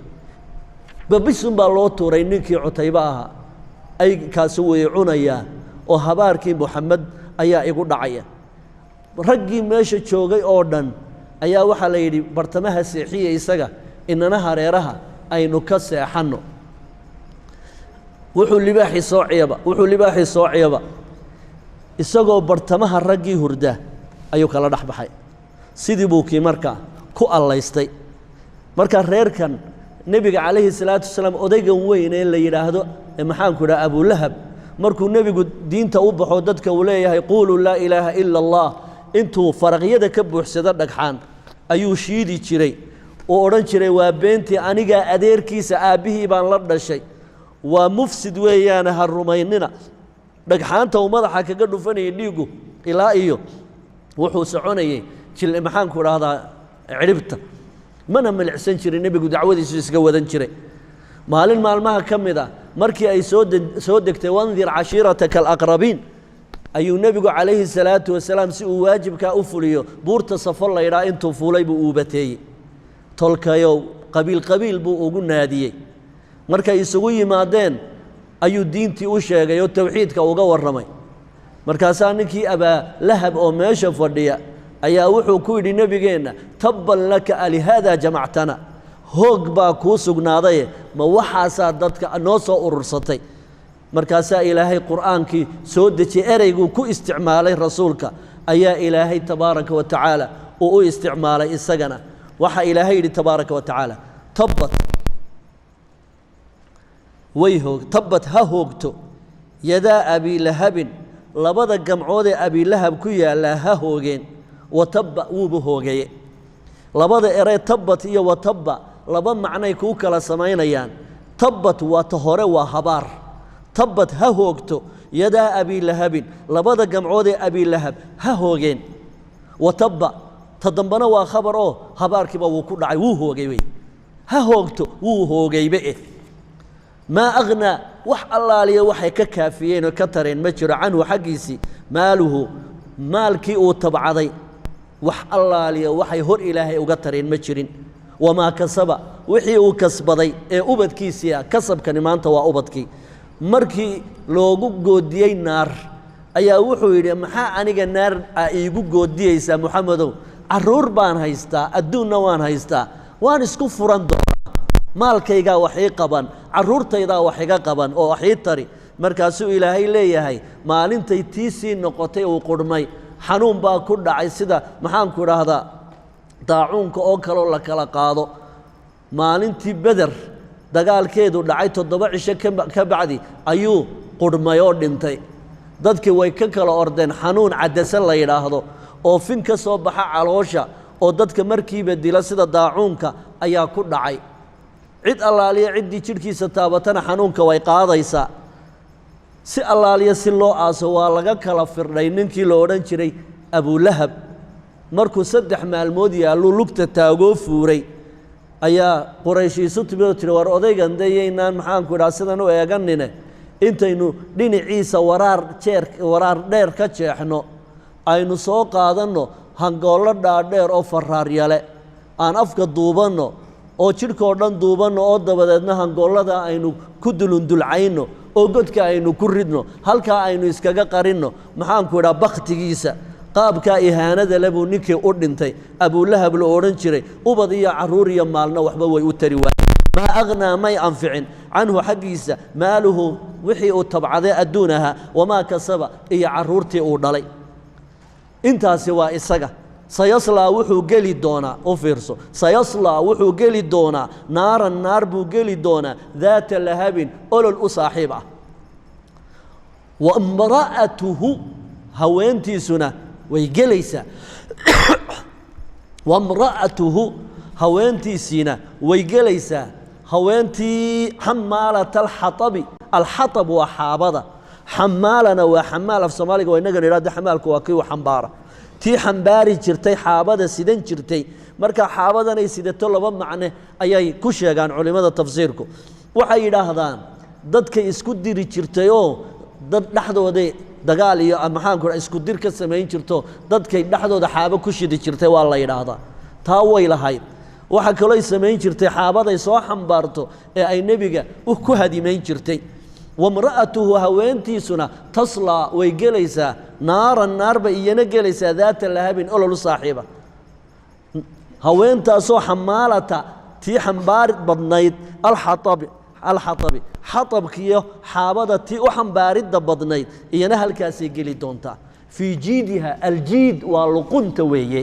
babisun baa loo tuuray ninkii cutayba ahaa aykaasi way cunayaa oo habaarkii moxamed ayaa igu dhacaya raggii meesha joogay oo dhan ayaa waxaa la yidhi bartamaha seexiya isaga inana hareeraha aynu ka seexanno wuxuu libaaxii soociyaba isagoo bartamaha raggii hurda ayuu kala dhex baxay sidii buu kii markaa ku allaystay markaa reerkan nebiga calayhi salaatu wasalaam odaygan weyn ee la yidhaahdo maxaanku idhaha abulahab markuu nebigu diinta u baxo dadka uu leeyahay quuluu laa ilaaha ila allah intuu faraqyada ka buuxsado dhagxaan ayuu shiidi jiray uu odhan jiray waa beentii anigaa adeerkiisa aabbihii baan la dhashay waa mufsid weeyaane ha rumaynina dhagxaanta uu madaxa kaga dhufanayay dhiiggu ilaa iyo wuxuu soconayey maxaanku idhaahdaa cidhibta mana milicsan jirin nebigu dacwadiisu iska wadan jiray maalin maalmaha ka mid ah markii ay soo degtay wandir cashiirataka alaqrabiin ayuu nebigu calayhi salaatu wasalaam si uu waajibkaa u fuliyo buurta safo laydhaa intuu fuulay buu uubateeyey tolkayow qabiil qabiil buu ugu naadiyey markay isugu yimaadeen ayuu diintii u sheegay oo tawxiidka uga warramay markaasaa ninkii abaa lahab oo meesha fadhiya ayaa wuxuu ku yidhi nebigeenna tabban laka alihaada jamactana hoog baa kuu sugnaadaye ma waxaasaa dadka noo soo urursatay markaasaa ilaahay qur'aankii soo dejiyey ereyguu ku isticmaalay rasuulka ayaa ilaahay tabaaraka wa tacaala uu u isticmaalay isagana waxaa ilaahay yidhi tabaaraka wa tacaala tabbat ha hoogto yadaa abiilahabin labada gamcoodee abiilahab ku yaallaa ha hoogeen watabba wuuba hoogaye labada eree tabbat iyo watabba laba macnay kuu kala samaynayaan tabbat waa ta hore waa habaar tabbat ha hoogto yadaa abiilahabin labada gamcoodee abiilahab ha hoogeen watabba ta dambana waa khabar oo habaarkiiba wuu ku dhacay wuu hoogay wey ha hoogto wuu hoogaybe maa aghnaa wax allaaliya waxay ka kaafiyeen oo ka tareen ma jiro canhu xaggiisii maaluhu maalkii uu tabcaday wax allaaliya waxay hor ilaahay uga tareen ma jirin wamaa kasaba wixii uu kasbaday ee ubadkiisii ah kasabkani maanta waa ubadkii markii loogu goodiyey naar ayaa wuxuu yidhi maxaa aniga naar iigu goodiyeysaa moxamedow carruur baan haystaa adduunna waan haystaa waan isku furan doonaa maalkaygaa wax ii qaban carruurtaydaa wax iga qaban oo wax ii tari markaasuu ilaahay leeyahay maalintay tiisii noqotay uu qudhmay xanuun baa ku dhacay sida maxaanku idhaahdaa daacuunka oo kaloo la kala qaado maalintii beder dagaalkeedu dhacay 7 cisho ka bacdi ayuu qudhmay oo dhintay dadkii way ka kala ordeen xanuun cadase la yidhaahdo oo fin ka soo baxa caloosha oo dadka markiiba dila sida daacuunka ayaa ku dhacay cid allaaliya ciddii jidhkiisa taabatana xanuunka way qaadaysaa si allaaliya si loo aaso waa laga kala firdhay ninkii la odhan jiray abulahab markuu 3 maalmood yaallu lugta taagoo fuuray ayaa qurayshiisu timid oo tiri war odaygan dayaynaan maxaanku idhaha sidan u eeganine intaynu dhinaciisa waraar dheer ka jeexno aynu soo qaadanno hangoollo dhaadheer oo faraaryale aan afka duubanno oo jidhkoo dhan duubanno oo dabadeedna hangoollada aynu ku dulundulcayno oo godka aynu ku ridno halkaa aynu iskaga qarinno maxaanku idhaha bakhtigiisa qaabkaa ihaanada le buu ninkii u dhintay abulahab la odhan jiray ubad iyo carruur iyo maalna waxba way u tari waayeen maa aghnaa may anficin canhu xaggiisa maaluhu wixii uu tabcaday adduun ahaa wamaa kasaba iyo carruurtii uu dhalay intaasi waa isaga sayaslaa wuxuu geli doonaa u fiirso sayaslaa wuxuu geli doonaa naaran naar buu geli doonaa daata lahabin olol u saaxiib ah wa imra'atuhu haweentiisuna way gelaysaa wamra'atuhu haweentiisiina way gelaysaa haweentii xamaalata alxatabi alxatab waa xaabada xamaalana waa xamaal af soomaaliga waa inaga nidhahdo xamaalku waa kii u xambaara tii xambaari jirtay xaabada sidan jirtay marka xaabadanay sidato laba macne ayay ku sheegaan culimmada tafsiirku waxay yidhaahdaan dadkay isku diri jirtay oo dad dhexdooda dagaal iyo maxaanku isku dir ka samayn jirto dadkay dhexdooda xaabo ku shidi jirtay waa la yidhaahdaa taa way lahayd waxa kaloo ay samayn jirtay xaabaday soo xambaarto ee ay nebiga ku hadimayn jirtay wamra'atuhu haweentiisuna taslaa way gelaysaa naaran naarba iyana gelaysaa daata lahabin ololu saaxiiba haweentaasoo xamaalata tii xambaari badnayd alxatabi xatabkiiyo xaabada tii u xambaaridda badnayd iyana halkaasay geli doontaa fii jiidiha aljiid waa luqunta weeye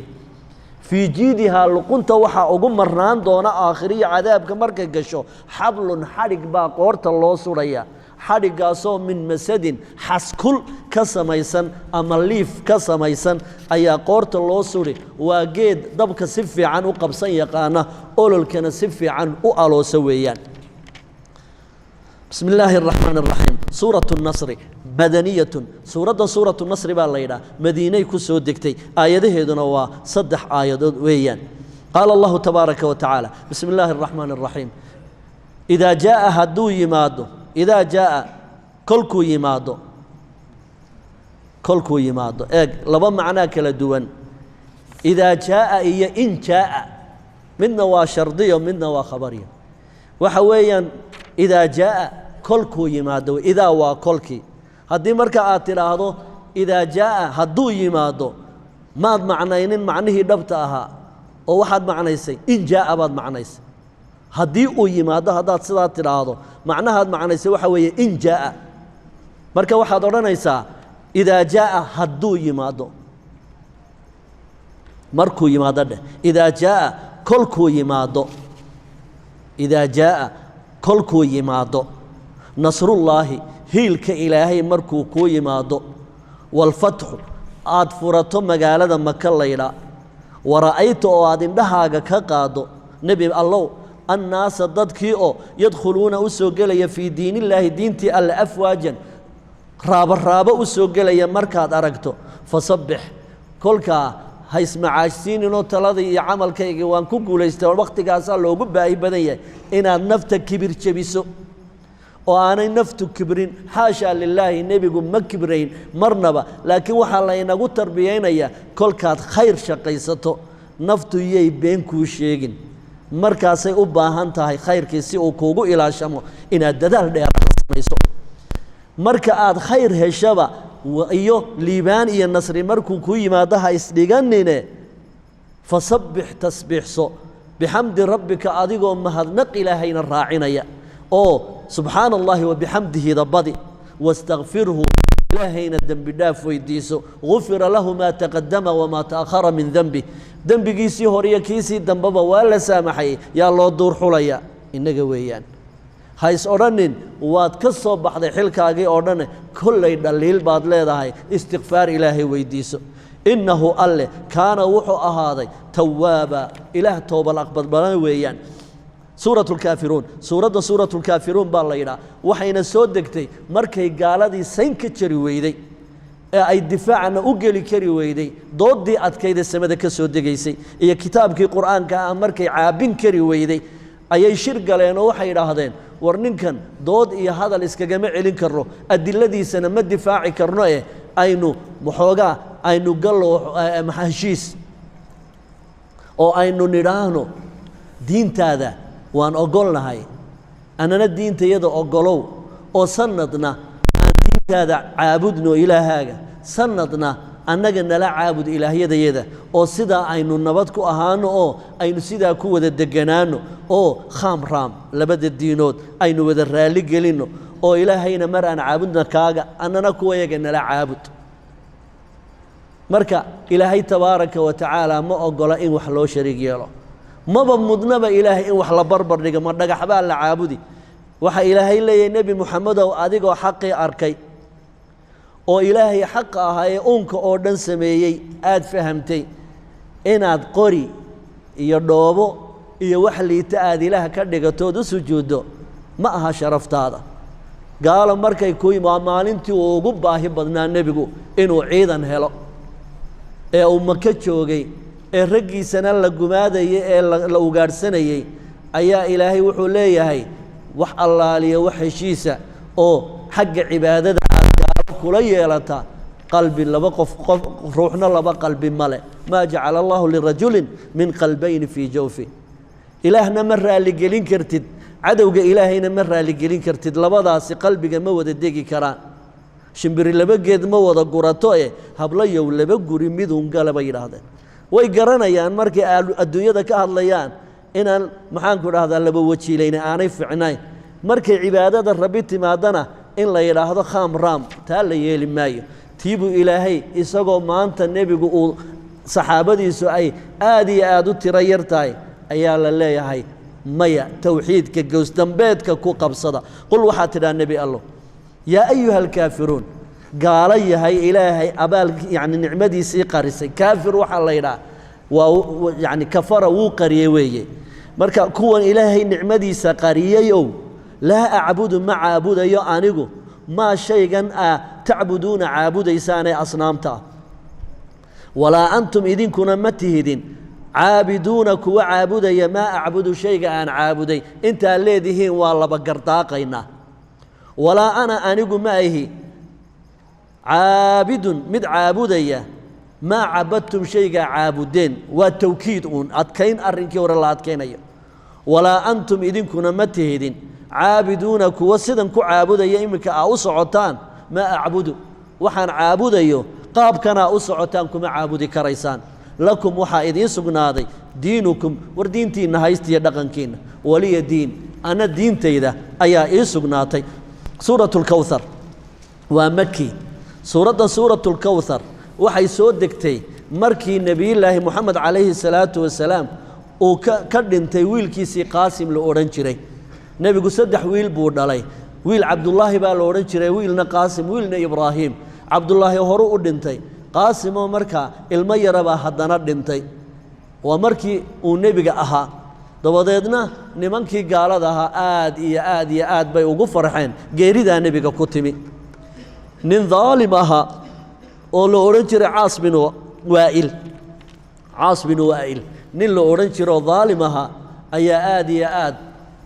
fii jiidihaa luqunta waxaa ugu marnaan doona aakhiriya cadaabka markay gasho xablun xadhig baa qoorta loo sudhaya xadhiggaasoo min masadin xaskul ka samaysan ama liif ka samaysan ayaa qoorta loo sudhi waa geed dabka si fiican u qabsan yaqaana ololkana si fiican u aloosa weeyaan بسم الله الرحمن الرحيم سورة النصر مدنية سورة النصر بالله مدينة كسو دكتي آياته دنوا صدح آيات ويان قال الله تبارك وتعالى بسم الله الرحمن الرحيم إذا جاء هدو يمادو إذا جاء كلكو يمادو كلكو يمادو لبا معناه كلا دوان إذا جاء إيا إن جاء منا وشرطية ومنا وخبرية وحويا إذا جاء كلكو يمادو إذا وكلكي هدي مركا آتراهدو إذا جاء هدو يمادو ما معنيين معنيه دبتها أو واحد معنيسي إن جاء بعد معنيسي هدي أو يمادو هدات سدا تراهدو معناها معنيسي وحويا إن جاء مركا واحد ورانيسا إذا جاء هدو يمادو مركو يمادو إذا جاء كلكو يمادو إذا جاء كلكو يمادو نصر الله هيلك إلهي مركو كو يمادو والفتح آد فرطو مقالة مكة الليلة ورأيت آد اندهاق كقادو نبي الله الناس ضدكيو يدخلون أسوقلي في دين الله دينتي الأفواجا رابا أسوقلي مركاد أرقتو فصبح كلك هيسمع عاشتين إنه تلاذي عمل كي وان كوكو يستوى الوقت قاسا لو بباي بدنيا إن النفط كبير شبيسو وأنا نفط كبرين حاشا لله النبي يقول ما كبرين مرنبا لكن وحالا ينقو تربيين يا كل كات خير شقيسته نفط يي بين كوشيجين مركاسي أباهان تاهي خير كيسي وكوغو إلى شامو إن الددال ديار سميسو مركات خير هشبا وإيو ليبان إيا النصر مركو كوي ما دها إسليغانيني فصبح تسبيح سو بحمد ربك أديقو مهدنق إلهين الراعين أو سبحان الله وبحمده ضبضي واستغفره إلهين الدنب داف ويديسو غفر له ما تقدم وما تأخر من ذنبه ذنب كيسي هوريا كيسي ذنبابا ولا سامحي يا الله دور حليا إنك ويان هايس أورانين واد كسو بحد حلكاغي أورانين كل دليل بعد لهداهي استغفار إلهي ويديسو إنه الله كان وحو أهادي توابا إله توبة الأقبض بلان ويان سورة الكافرون سورة الكافرون بالله وحين سودكتي مركي قالدي سين كتشري ويدي أي دفاعنا أجلي كري ويدي ضدي أتكيد السماء كسودكيسي هي كتاب كي قرآن كأمركي عابين كري ويدي أي شرق لنا وحي هذين ورنكن ضد إيه هذا الإسكجمع علين كرو الذي سنمد دفاع كرناه أينو محوجا أينو قلو محشيس أو أينو نيرانو دين هذا وأن أقولنا هاي أنا الدين تيدا أقولو أو سندنا الدين هذا عابدنا إلى هذا سندنا أنك نلا عابد إلهية يدا أو سيدا أينو نبتكو أهانو أو أينو سيدا كو وذا الدجنانو أو خام رام لبد الدينود أينو وذا الرالي قلينو أو إلهينا مرأة عابدنا كاغا أننا كويا نلا عابد مركا إلهي تبارك وتعالى ما أقول إن وحلو شريك يلا ما بمضنب إلهي إن وحلا بربر نجا ما نجا حبال العابدي وح إلهي اللي النبي محمد وأديك وحقي أركي أو إلهي حق هاي أنك أردن سميي آد فهمتي إن آد قري يردوبو يوحلي تأدي لها كردك تود سجوده معها شرفت هذا قال مركا يكوي مالنتي وقباه بدنا النبي إنه عيدا هلا أو مكتشوجي الرجي سنة لجمادة لو جارسني أيا إلهي وحليه هاي وح الله لي وحشيسة أو حق عبادة كلية لتا قلبي لبقف روحنا لبق قلبي ملأ ما جعل الله لرجل من قلبين في جوفه إلهنا مرة لجلين كرتد عدوج إلهينا مرة لجلين كرتد لبضاس قلبي مود الدقي كران شمبري لبجد مود قرطاء هبليه ولا بجوري ميدهم قال بيرهذا ويقرنا يان مركي الدنيا ذا كهالليان إن محنكر هذا اللي بوجي لنا أنا في عناي مركي عبادة الربيت ما دنا إن لا يراه خام رام تالي يلي ماي تيبو إلهي إسقو ما أنت النبي يقول صحابتي سؤال آدي آدو تريرتاي أيال الله هاي ميا توحيد كجوز دنبيت ككو قبصدا قل وحات النبي الله يا أيها الكافرون قال يا هاي إلهي أبال يعني نعمتي سيقارسي كافر وحلا يراه ويعني كفر وقريوي مركا كون إلهي نعمتي سقاريه يوم لا أعبد ما عابد يا أنيقو ما شيئا تعبدون عابد إساني أصنامتا ولا أنتم إذن كنا متهدين caabiduuna kuwa caabudaya maa acbudu shayga aan caabuday intaad leedihiin waa laba gardaaqaynaa walaa ana anigu ma ahi caabidun mid caabudaya maa cabadtum shaygaa caabudeen waa tawkiid uun adkayn arrinkii hore la adkaynayo walaa antum idinkuna ma tihidin caabiduuna kuwa sidan ku caabudaya iminka aa u socotaan maa acbudu waxaan caabudayo qaabkanaa u socotaan kuma caabudi karaysaan lakum waxaa idiin sugnaaday diinukum war diintiinna haystiya dhaqankiinna waliya diin ana diintayda ayaa ii sugnaatay suuratu lkowhar waa maki suuraddan suuratu lkowhar waxay soo degtay markii nebiyullaahi moxamed calayhi salaatu wasalaam uu ka dhintay wiilkiisii qaasim la odhan jiray nebigu 3 wiil buu dhalay wiil cabdullaahi baa la odhan jiray wiilna qaasim wiilna ibraahiim cabdullaahi horu u dhintay qaasimoo markaa ilmo yarabaa haddana dhintay waa markii uu nebiga ahaa dabadeedna nimankii gaalada ahaa aad iyo aad iyo aad bay ugu farxeen geeridaa nebiga ku timi nin daalim ahaa oo la odhan jiray caas binu waa'il nin la odhan jiro oo daalim ahaa ayaa aad iyo aad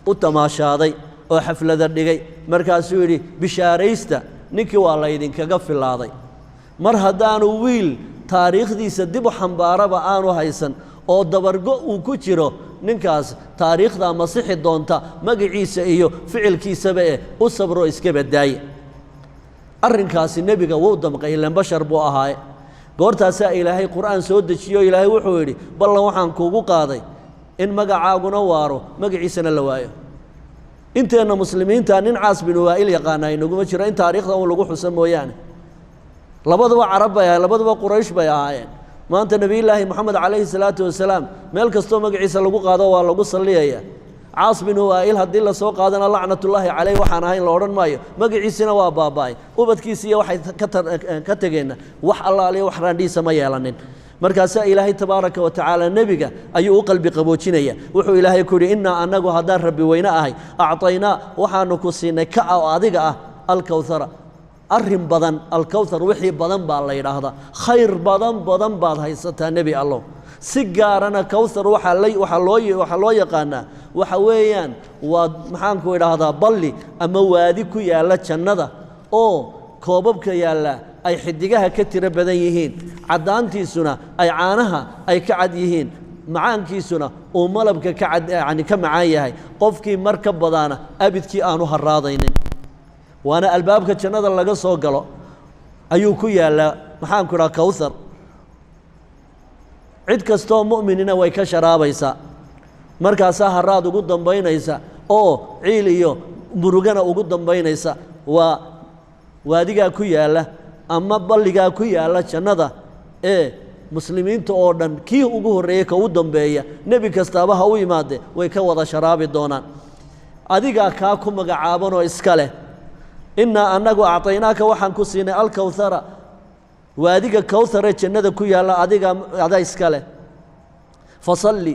u tamaashaaday oo xaflada dhigay markaasuu yidhi bishaaraysta ninkii waa laydinkaga filaaday mar haddaanu wiil taariikhdiisa dib u xambaaraba aanu haysan oo dabargo uu ku jiro ninkaas taariikhdaa masixi doonta magaciisa iyo ficilkiisaba u sabro iska badaaye arrinkaasi nebiga wuu damqay ilaan bashar buu ahaaye goortaasaa ilaahay qur'aan soo dejiyo ilaahay wuxuu yidhi ballan waxaan kuugu qaaday in magacaaguna waaro magaciisana la waayo inteenna muslimiinta nin caas binu waa'il yaqaana inaguma jiro in taariikhda uun lagu xuso mooyaane labaduba carab bay ahaayeen labaduba quraysh bay ahaayeen maanta nebiyullaahi moxamed calayhi salaatu wasalaam meel kastoo magaciisa lagu qaado waa lagu salliyaya caas binu waa'il haddii la soo qaadana lacnatullaahi calayh waxaan ahayn la odhan maayo magaciisina waa baaba'ay ubadkiisiiyo waxay ka tegeenna wax allaaliyo wax raandhiisa ma yeelanin markaasaa ilaahay tabaaraka wa tacaala nebiga ayuu u qalbi qaboojinaya wuxuu ilaahay ku yidhi innaa annagu haddaan rabbi weyne ahay acطaynaa waxaanu ku siinay ka oo adiga ah alkowhara arrin badan alkowhar wixii badan baa la yidhaahdaa khayr badan baad haysataa nebi allow si gaarana kowhar waxaa loo yaqaanaa waxa weeyaan waa maxaanku idhaahdaa balli ama waadi ku yaalla jannada oo koobabka yaalla ay xidigaha ka tiro badan yihiin caddaantiisuna ay caanaha ay ka cad yihiin macaankiisuna uu malabka ka macaan yahay qofkii mar ka badaana abidkii aanu haraadaynin waana albaabka jannada laga soo galo ayuu ku yaallaa maxaanku idhaha kowhar cid kastoo mu'minina way ka sharaabaysaa markaasaa haraad ugu dambaynaysa oo ciil iyo murugana ugu dambaynaysa waa waadigaa ku yaalla ama balligaa ku yaalla jannada ee muslimiinta oo dhan kii ugu horreeyey ka u dambeeya nebi kastaaba ha u yimaade way ka wada sharaabi doonaan adigaa kaa ku magacaabanoo iska leh innaa annagu acطaynaaka waxaan ku siinay alkowhara waadiga kowharee jannada ku yaalla adaa iska leh fasalli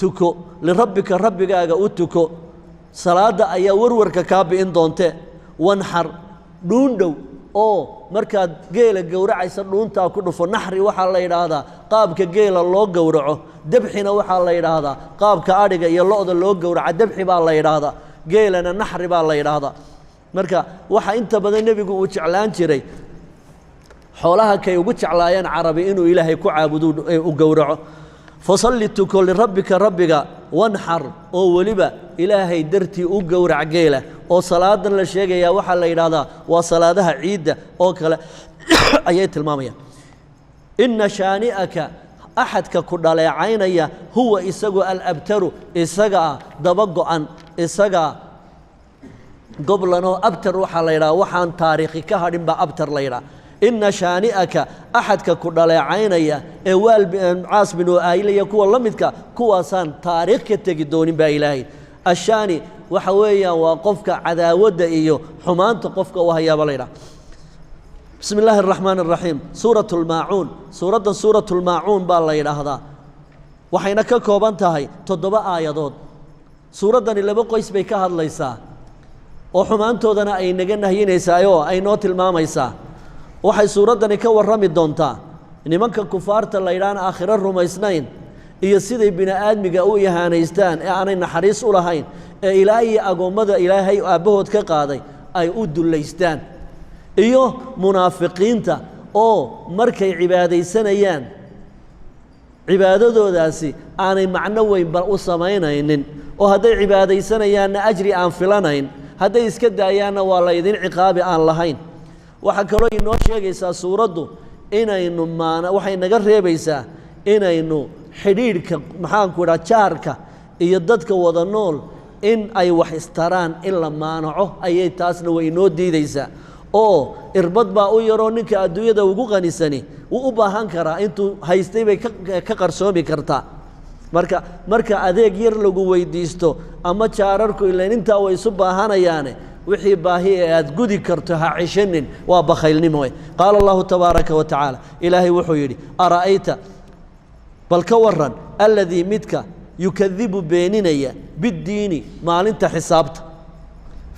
tuko lirabbika rabbigaaga u tuko salaadda ayaa warwarka kaa bi'in doontee wanxar dhuundhow oo markaad geela gowracaysa dhuuntaa ku dhufo naxri waxaa la yidhaahdaa qaabka geela loo gowraco debxina waxaa la yidhaahdaa qaabka adhiga iyo lo'da loo gowraca debxi baa la yidhaahdaa geelana naxri baa la yidhaahdaa marka waxa inta badan nebigu uu jeclaan jiray xoolaha kay ugu jeclaayeen carabi inuu ilaahay ku caabudo u gowraco fasalli tuko lirabbika rabbiga wanxar oo weliba ilaahay dartii u gowrac geela oo salaadan la sheegayaa waxaa la yidhaahdaa waa salaadaha ciidda oo kale ayay tilmaamayaan inna shaani'aka axadka ku dhaleecaynaya huwa isagu alabtaru isagaa daba go'an isagaa goblanoo abtar waxaa la yidhaha waxaan taariikhi ka hadhin baa abtar la yidhaha inna shaani'aka axadka ku dhaleecaynaya ee caas binu waa'il iyo kuwa la midka kuwaasaan taariikh ka tegi doonin baa ilaahay ashaani waxa weeyaan waa qofka cadaawadda iyo xumaanta qofka u hayaaba la yidhaha bismi illaahi araxmaan araxiim suuratu lmaacuun suuraddan suuratu lmaacuun baa la yidhaahdaa waxayna ka kooban tahay 7 aayadood suuraddani 2 qoys bay ka hadlaysaa oo xumaantoodana ay naga nahyinaysaa oo ay noo tilmaamaysaa waxay suuraddani ka warrami doontaa nimanka kufaarta la yidhaahna aakhiro rumaysnayn iyo siday bini aadmiga u ihaanaystaan ee aanay naxariis u lahayn ee ilaahay agoommada ilaahay aabbahood ka qaaday ay u dullaystaan iyo munaafiqiinta oo markay cibaadaysanayaan cibaadadoodaasi aanay macno weynba u samaynaynin oo hadday cibaadaysanayaanna ajri aan filanayn hadday iska daayaanna waa laydin ciqaabi aan lahayn waxaa kaloo inoo sheegaysaa suuraddu inaynu waxay naga reebaysaa inaynu xidhiidhka maxaanku idhaha jaarka iyo dadka wada nool in ay wax istaraan in la maanaco ayay taasna way inoo diidaysaa oo irbad baa u yaroo ninka adduunyada ugu qanisani wuu u baahan karaa intuu haystay bay ka qarsoomi kartaa marka adeeg yar lagu weydiisto ama jaararku ilaan intaa way isu baahanayaane wixii baahi ee aad gudi karto ha cishanin waa bakhaylnimo qaala allahu tabaaraka wa tacaala ilaahay wuxuu yidhi ara'ayta bal ka waran alladii midka yukadibu beeninaya biddiini maalinta xisaabta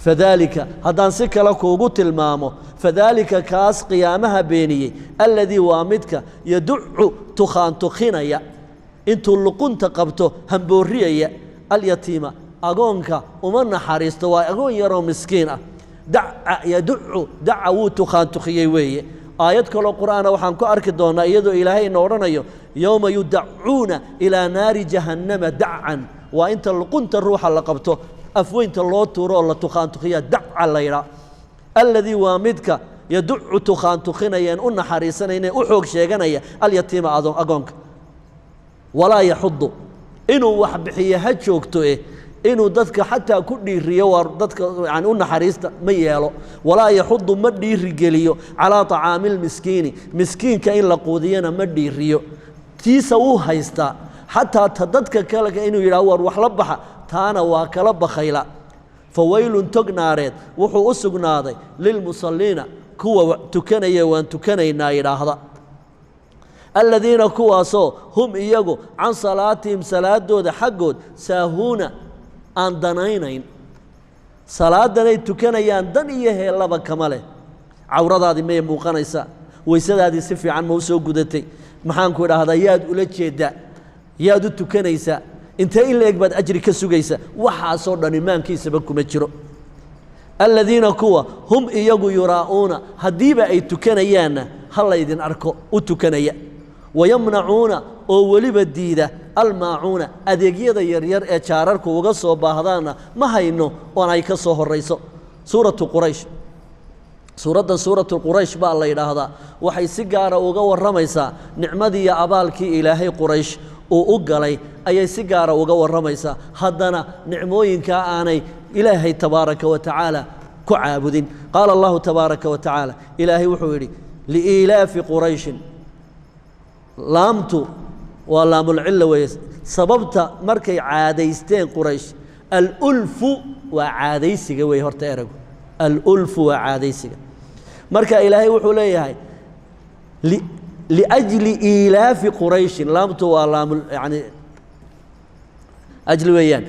fadaalika haddaan si kale kuugu tilmaamo fadaalika kaas qiyaamaha beeniyey alladii waa midka yaducu tukhaantukhinaya intuu luqunta qabto hamboorriyaya alyatiima agoonka uma naxariisto waa agoon yaroo miskiin ah yaducu daca wuu tukhaantukhiyey weeye aayad kaloo qur'aana waxaan ku arki doonnaa iyadoo ilaahay ina odhanayo yowma yudacuuna ilaa naari jahannama dacan waa inta luqunta ruuxa la qabto afweynta loo tuuro oo la tukhaantukhiya daca laydhaa alladii waa midka yaducu tukhaantukhinayeen u naxariisanayne u xoog sheeganaya alyatiima agoonka walaa yaxudu inuu wax bixiyo ha joogto inuu dadka xataa ku dhiiriyo waa dadka yani u naxariista ma yeelo walaa yaxudu ma dhiirigeliyo calaa طacaami اlmiskiini miskiinka in la quudiyana ma dhiiriyo tiisa wuu haystaa xataa ta dadka kale inuu yidhaho war wax la baxa taana waa kala bakhayla fawaylun tog naareed wuxuu u sugnaaday lilmusalliina kuwa tukanaya waan tukanaynaa yidhaahda aladiina kuwaasoo hum iyagu can salaatihim salaadooda xaggood saahuuna aan danaynayn salaadanay tukanayaan dan iyo heellaba kama leh cawradaadii may muuqanaysaa weysadaadii si fiican ma u soo gudatay maxaanku idhaahdaa yaad ula jeeddaa yaad u tukanaysaa intee in la eg baad ajri ka sugaysa waxaasoo dhan imaankiisaba kuma jiro aladiina kuwa hum iyagu yuraa'uuna haddiiba ay tukanayaanna ha laydin arko u tukanaya wayamnacuuna oo weliba diida almaacuuna adeegyada yaryar ee jaararku uga soo baahdaanna ma hayno oon ay ka soo horayso suuratu quraysh suuraddan suuratu quraysh baa la yidhaahdaa waxay si gaara uga warramaysaa nicmadii iyo abaalkii ilaahay quraysh uu u galay ayay si gaara uga warramaysaa haddana nicmooyinkaa aanay ilaahay tabaaraka wa tacaala ku caabudin qaala allahu tabaaraka wa tacaala ilaahay wuxuu yidhi liiilaafi qurayshin laamtu waa laamulcilla weeye sababta markay caadaysteen quraysh alulfu waa caadaysiga weeye horta eragu alulfu waa caadaysiga marka ilaahay wuxuu leeyahay liajli iilaafi qurayshin laamtu waa laamul yani ajli weeyaan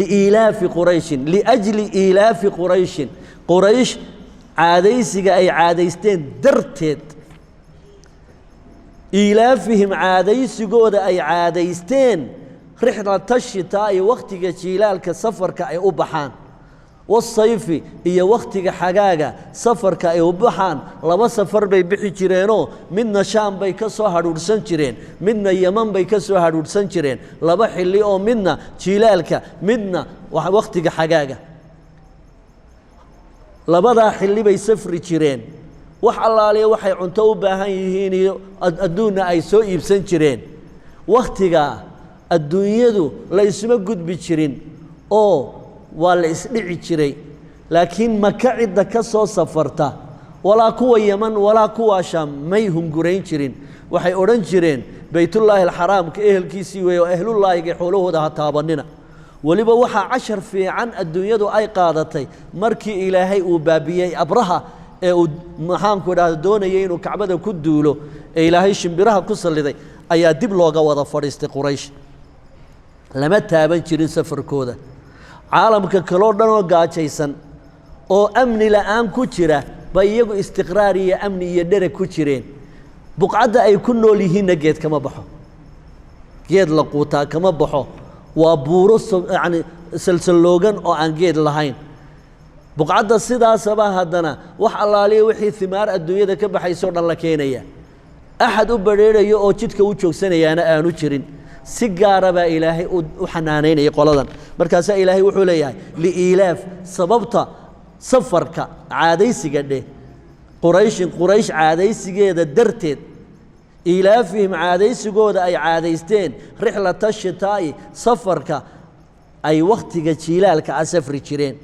liiilaafi qurayshin liajli iilaafi qurayshin quraysh caadaysiga ay caadaysteen darteed iilaafihim caadaysigooda ay caadaysteen rixlata shitaa'i wakhtiga jiilaalka safarka ay u baxaan wasayfi iyo wakhtiga xagaaga safarka ay u baxaan laba safar bay bixi jireenoo midna shaam bay ka soo hadhuudhsan jireen midna yeman bay ka soo hadhuudhsan jireen laba xilli oo midna jiilaalka midna wakhtiga xagaaga labadaa xilli bay safri jireen wax allaaliya waxay cunto u baahan yihiin iyo adduunna ay soo iibsan jireen wakhtigaa adduunyadu la isma gudbi jirin oo waa la isdhici jiray laakiin maka cidda ka soo safarta walaa kuwa yeman walaa kuwa shaam may hungurayn jirin waxay odhan jireen baytullaahi alxaraamka ehelkiisii weeye oo ahlullaahiga xoolahooda ha taabanina weliba waxaa cashar fiican adduunyadu ay qaadatay markii ilaahay uu baabiyey abraha ee uu maxaanku idhahda doonayay inuu kacbada ku duulo ee ilaahay shimbiraha ku salliday ayaa dib looga wada fadhiistay quraysh lama taaban jirin safarkooda caalamka kaloo dhan oo gaajaysan oo amni la'aan ku jira bay iyagu istiqraar iyo amni iyo dhereg ku jireen buqcadda ay ku nool yihiinna geed kama baxo geed la quutaa kama baxo waa buuro yani salsaloogan oo aan geed lahayn buqcadda sidaasaba haddana wax allaaliya wixii thimaar adduunyada ka baxaysoo dhan la keenaya axad u badheerayo oo jidka u joogsanayaana aanu jirin si gaara baa ilaahay u xanaanaynaya qoladan markaasaa ilaahay wuxuu leeyahay liilaaf sababta safarka caadaysiga dheh quraysh caadaysigeeda darteed ilaafihim caadaysigooda ay caadaysteen rixlata shitaa'i safarka ay wakhtiga jiilaalka a safri jireen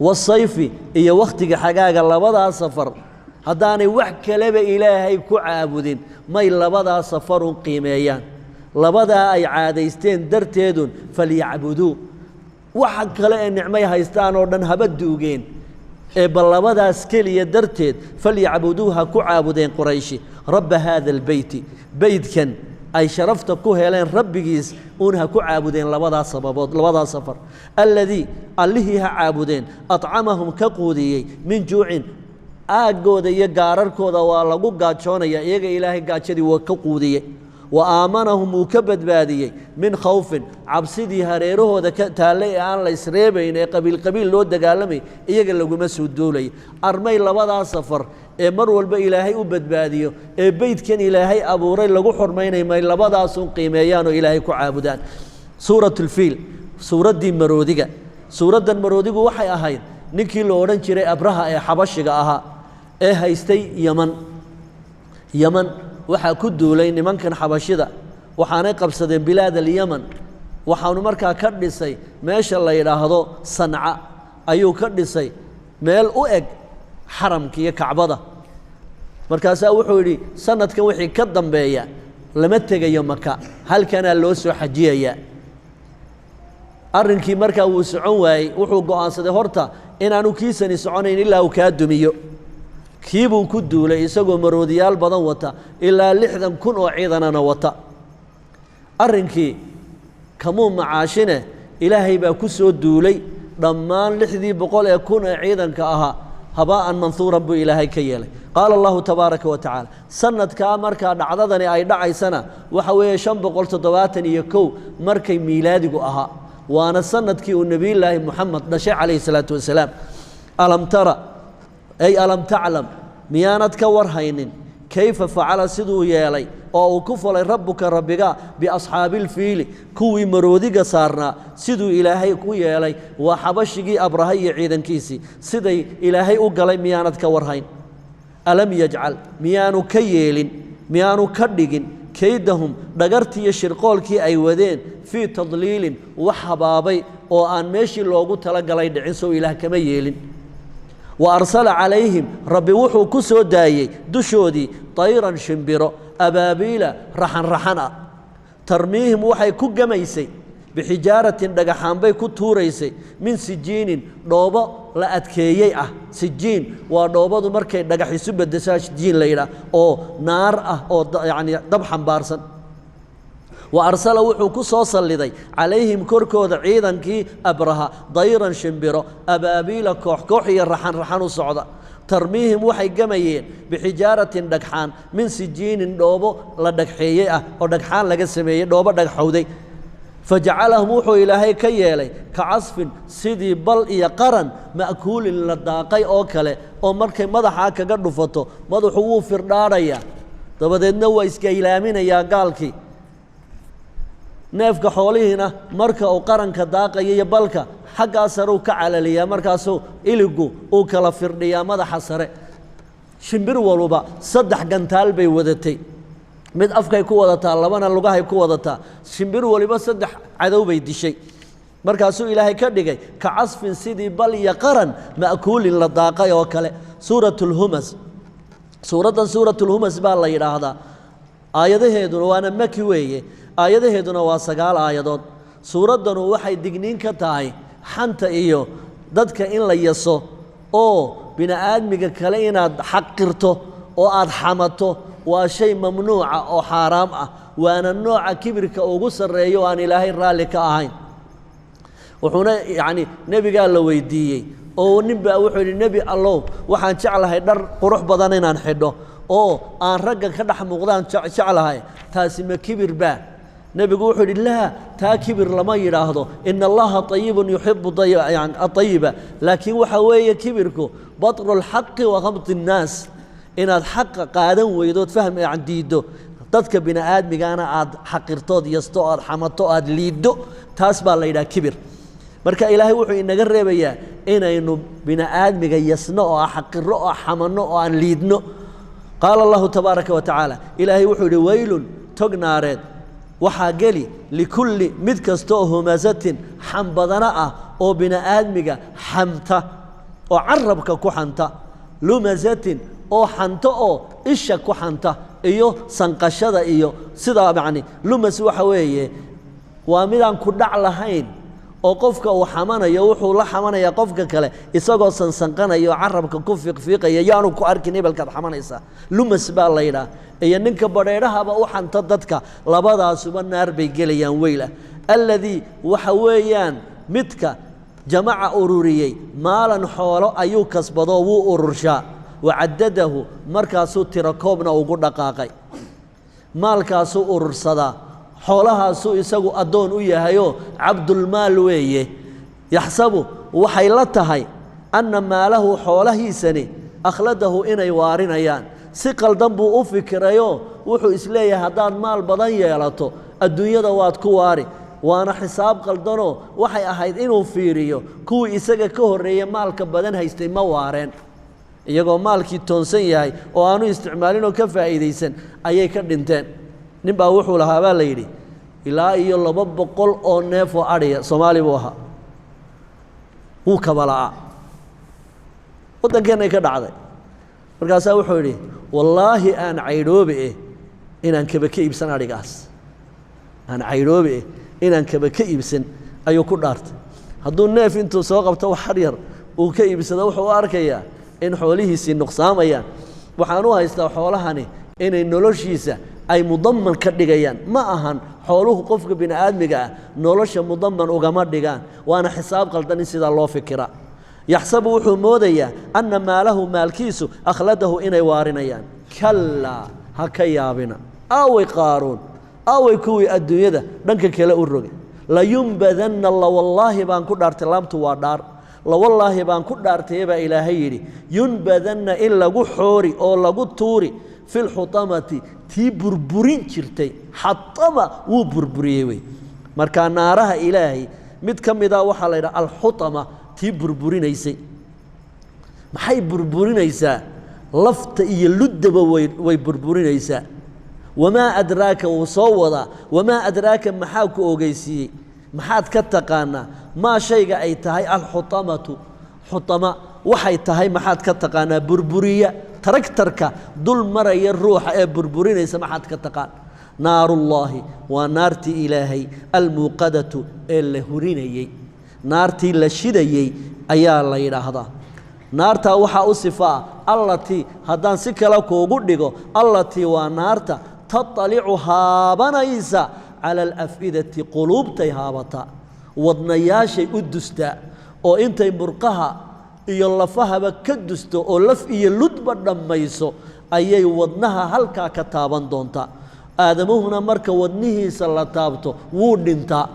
wasayfi iyo wakhtiga xagaaga labadaa safar haddaanay wax kaleba ilaahay ku caabudin may labadaa safarun qiimeeyaan labadaa ay caadaysteen darteedun falyacbuduu waxa kale ee nicmay haystaan oo dhan haba duugeen ee bal labadaas keliya darteed falyacbuduu ha ku caabudeen qurayshi rabba haada albeyti beydkan ay sharafta ku heleen rabbigiis uun ha ku caabudeen labadaa sababood labadaa safar alladii allihii ha caabudeen acamahum ka quudiyey min juucin aaggooda iyo gaararkooda waa lagu gaajoonaya iyaga ilaahay gaajadii waa ka quudiyey wa aamanahum uu ka badbaadiyey min khawfin cabsidii hareerahooda ka taallay ee aan la isreebayn ee qabiil qabiil loo dagaalamay iyaga laguma soo duulay armay labadaa safar ee mar walba ilaahay u badbaadiyo ee beydkan ilaahay abuuray lagu xurmaynay may labadaasun qiimeeyaan oo ilaahay ku caabudaan suuratulfiil suuraddii maroodiga suuraddan maroodigu waxay ahayd ninkii la odhan jiray abraha ee xabashiga ahaa ee haystay yaman waxaa ku duulay nimankan xabashida waxaanay qabsadeen bilaad alyaman waxaanu markaa ka dhisay meesha la yidhaahdo sanca ayuu ka dhisay meel u eg xaramka iyo kacbada markaasaa wuxuu yidhi sanadkan wixii ka dambeeya lama tegayo maka halkanaa loo soo xajiyayaa arrinkii markaa wuu socon waayey wuxuu go'aansaday horta inaanu kiisani soconayn ilaa uu kaa dumiyo kiibuu ku duulay isagoo maroodiyaal badan wata ilaa 60,000 oo ciidanana wata arrinkii kamuu macaashine ilaahay baa ku soo duulay dhammaan 600,000 ee kun ee ciidanka ahaa habaa'an manhuuran buu ilaahay ka yeelay qaala allahu tabaaraka wa tacaala sanadkaa markaa dhacdadani ay dhacaysana waxa weeye 571 markay miilaadigu ahaa waana sanadkii uu nebiyullaahi moxamed dhashay calayhi salaatu wasalaam alam tara ay alam taclam miyaanad ka war haynin kayfa facala siduu yeelay oo uu ku falay rabbuka rabbiga biasxaabiilfiili kuwii maroodiga saarnaa siduu ilaahay ku yeelay waa xabashigii abraha iyo ciidankiisii siday ilaahay u galay miyaanad ka war hayn alam yajcal miyaanu ka yeelin miyaanu ka dhigin kaydahum dhagartii iyo shirqoolkii ay wadeen fii tadliilin wax habaabay oo aan meeshii loogu talagalay dhicin sow ilaah kama yeelin wa arsala calayhim rabbi wuxuu ku soo daayey dushoodii tayran shimbiro abaabiila raxan ah tarmiihim waxay ku gamaysay bixijaaratin dhagaxaan bay ku tuuraysay min sijiinin dhoobo la adkeeyey ah sijiin waa dhoobadu markay dhagax isu beddeshaa sijiin la yidhaah oo naar ah oo yacni dab xambaarsan wa arsala wuxuu ku soo salliday calayhim korkooda ciidankii abraha dayran shimbiro abaabiila koox iyo raxan u socda tarmiihim waxay gamayeen bixijaaratin dhagxaan min sijiinin dhoobo la dhagxeeyey ah oo dhagxaan laga sameeyey dhoobo dhagxowday fajacalahum wuxuu ilaahay ka yeelay ka casfin sidii bal iyo qaran ma'kuulin la daaqay oo kale oo markay madaxaa kaga dhufato madaxu wuu firdhaadhayaa dabadeedna waa iskailaaminayaa gaalkii neefka xoolihiina marka uu qaranka daaqaya iyo balka xaggaa sare uu ka calaliyaa markaasuu iligu uu kala firdhiyaa madaxa sare shimbir waluba 3 gantaal bay wadatay mid afkay ku wadataa labana lugahay ku wadataa shimbir waliba 3 cadow bay dishay markaasuu ilaahay ka dhigay ka casfin sidii bal iyo qaran ma'kuulin la daaqay oo kale suuratulhumas suuraddan suuratulhumas baa la yidhaahdaa aayadaheeduna waana maki weeye aayadaheeduna waa 9 aayadood suuraddanu waxay digniin ka tahay xanta iyo dadka in la yaso oo bini'aadmiga kale inaad xaqirto oo aad xamato waa shay mamnuuca oo xaaraam ah waana nooca kibirka ugu sarreeyo oo aan ilaahay raalli ka ahayn wuxuuna yacni nebigaa la weydiiyey oo nin baa wuxuu yidhi nebi allow waxaan jeclahay dhar qurux badan inaan xidho oo aan ragga ka dhex muuqdaan jeclahay taasi ma kibir baa nebigu wuxuu yidhi laa taa kibir lama yidhaahdo ina allaha طayibun yuxibu yani aطayiba laakiin waxa weeye kibirku batru اlxaqi wakamdi الnaas inaad xaqa qaadan weydood fahm yani diiddo dadka bini aadmigaana aad xaqirtood yasto aad xamato aad liiddo taas baa la yidhaha kibir marka ilaahay wuxuu inaga reebayaa inaynu bini aadmiga yasno oo xaqiro oo xamanno oo aan liidno qaala allahu tabaaraka wa tacaala ilaahay wuxuu yidhi waylun tog naareed waxaa geli likulli mid kasta oo humasatin xam badana ah oo bini aadmiga xamta oo carabka ku xanta lumasatin oo xanto oo isha ku xanta iyo sanqashada iyo sidaa macni lumas waxa weeye waa midaan ku dhac lahayn oo qofka uu xamanayo wuxuu la xamanayaa qofka kale isagoo sansanqanayo carabka ku fiiqfiiqaya yaanu ku arkin hebelkaad xamanaysaa lumas baa la yidhaah iyo ninka badheedhahaba u xanta dadka labadaasuba naar bay gelayaan weylah alladii waxa weeyaan midka jamaca ururiyey maalan xoolo ayuu kasbadoo wuu ururshaa wacadadahu markaasuu tiro koobna ugu dhaqaaqay maalkaasuu urursadaa xoolahaasuu isagu addoon u yahayoo cabdulmaal weeye yaxsabu waxay la tahay anna maalahu xoolahiisani akhladahu inay waarinayaan si qaldan buu u fikirayoo wuxuu isleeyahay haddaad maal badan yeelato adduunyada waad ku waari waana xisaab qaldanoo waxay ahayd inuu fiiriyo kuwii isaga ka horreeyey maalka badan haystay ma waareen iyagoo maalkii toonsan yahay oo aanu isticmaalinoo ka faa'iidaysan ayay ka dhinteen nin baa wuxuu lahaa baa la yidhi ilaa iyo 200 oo neef oo adhiya Soomaali buu ahaa wuu kabalaa waddankeennay ka dhacday markaasaa wuxuu yidhi wallaahi aan caydhoobe inaan kaba ka iibsan adhigaas aan caydhoobe inaan kaba ka iibsan ayuu ku dhaartay hadduu neef intuu soo qabto wax yar uu ka iibsado wuxuu u arkayaa in xoolihiisii nuqsaamayaan waxaan u haystaa xoolahani inay noloshiisa ay mudamman ka dhigayaan ma ahan xooluhu qofka bini aadmiga ah nolosha mudamman ugama dhigaan waana xisaab qaldan in sidaa loo fikira yaxsabu wuxuu moodayaa anna maalahu maalkiisu akhladahu inay waarinayaan kallaa ha ka yaabina aaway qaaruun aaway kuwii adduunyada dhanka kale u rogay layunbadanna lawallaahi baan ku dhaartay laamtu waa dhaar lawallaahi baan ku dhaartay baa ilaahay yidhi yunbadanna in lagu xoori oo lagu tuuri fi lxutamati tii burburin jirtay xatama wuu burburiyey wey markaa naaraha ilaahay mid ka mida waxaa la yidhaha alxutama tii burburinaysay maxay burburinaysaa lafta iyo luddaba way burburinaysaa wamaa adraaka wuu soo wadaa wamaa adraaka maxaa ku ogeysiiyey maxaad ka taqaanaa maa shayga ay tahay alxutamatu xutama waxay tahay maxaad ka taqaanaa burburiya taragtarka dul maraya ruuxa ee burburinaysa maxaad ka taqaan naarullaahi waa naartii ilaahay almuuqadatu ee la hurinayey naartii la shidayey ayaa la yidhaahdaa naartaa waxaa u sifaa allatii haddaan si kale kuugu dhigo allatii waa naarta taطalicu haabanaysa cala alaf'idati quluubtay haabataa wadnayaashay u dustaa oo intay murqaha iyo lafahaba ka dusto oo laf iyo ludba dhammayso ayay wadnaha halkaa ka taaban doontaa aadamuhuna marka wadnihiisa la taabto wuu dhintaa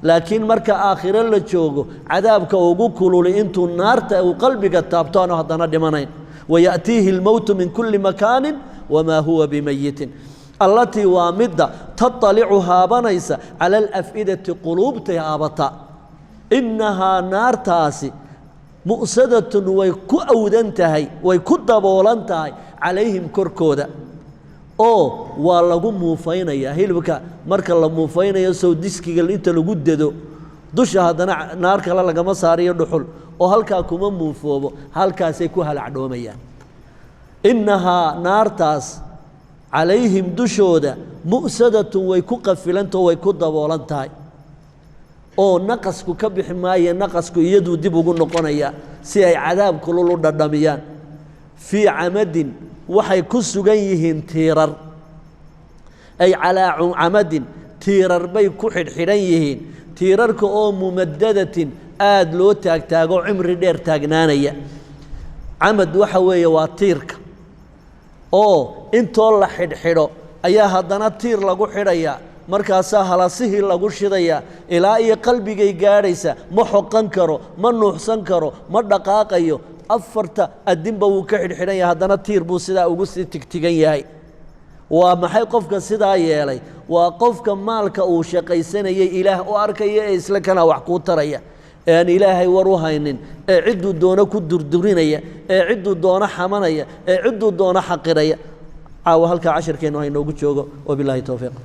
laakiin marka aakhiro la joogo cadaabka ugu kululi intuu naarta uu qalbiga taabto aanu haddana dhimanayn waya'tiihi almowtu min kulli makaanin wamaa huwa bimayitin allatii waa midda taطalicu haabanaysa cala alaf'idati quluubtay haabataa innahaa naartaasi mu'sadatun way ku awdan tahay way ku daboolan tahay calayhim korkooda oo waa lagu muufaynayaa hilibka marka la muufaynayo sow diskiga inta lagu dado dusha haddana naar kale lagama saariyo dhuxul oo halkaa kuma muufoobo halkaasay ku halacdhoomayaan innahaa naartaas calayhim dushooda mu'sadatun way ku qafilantaho way ku daboolan tahay oo naqasku ka bixi maaye naqasku iyaduu dib ugu noqonayaa si ay cadaab kulul u dhadhamiyaan fii camadin waxay ku sugan yihiin tiirar ay calaa camadin tiirar bay ku xidhxidhan yihiin tiirarka oo mumadadatin aad loo taagtaago cimri dheer taagnaanaya camad waxa weeye waa tiirka oo intoo la xidhxidho ayaa haddana tiir lagu xidhayaa markaasaa halasihii lagu shidaya ilaa iyo qalbigay gaadhaysa ma xoqan karo ma nuuxsan karo ma dhaqaaqayo afarta adinba wuu ka xidhxidhan yahay haddana tiir buu sidaa ugu sii tigtigan yahay waa maxay qofka sidaa yeelay waa qofka maalka uu shaqaysanayay ilaah u arkaya ee isla kana wax kuu taraya ee aan ilaahay war u haynin ee cidduu doono ku durdurinaya ee cidduu doono xamanaya ee cidduu doono xaqiraya caawa halkaa cashirkeennu haynoogu joogo wabilaahi towfiiq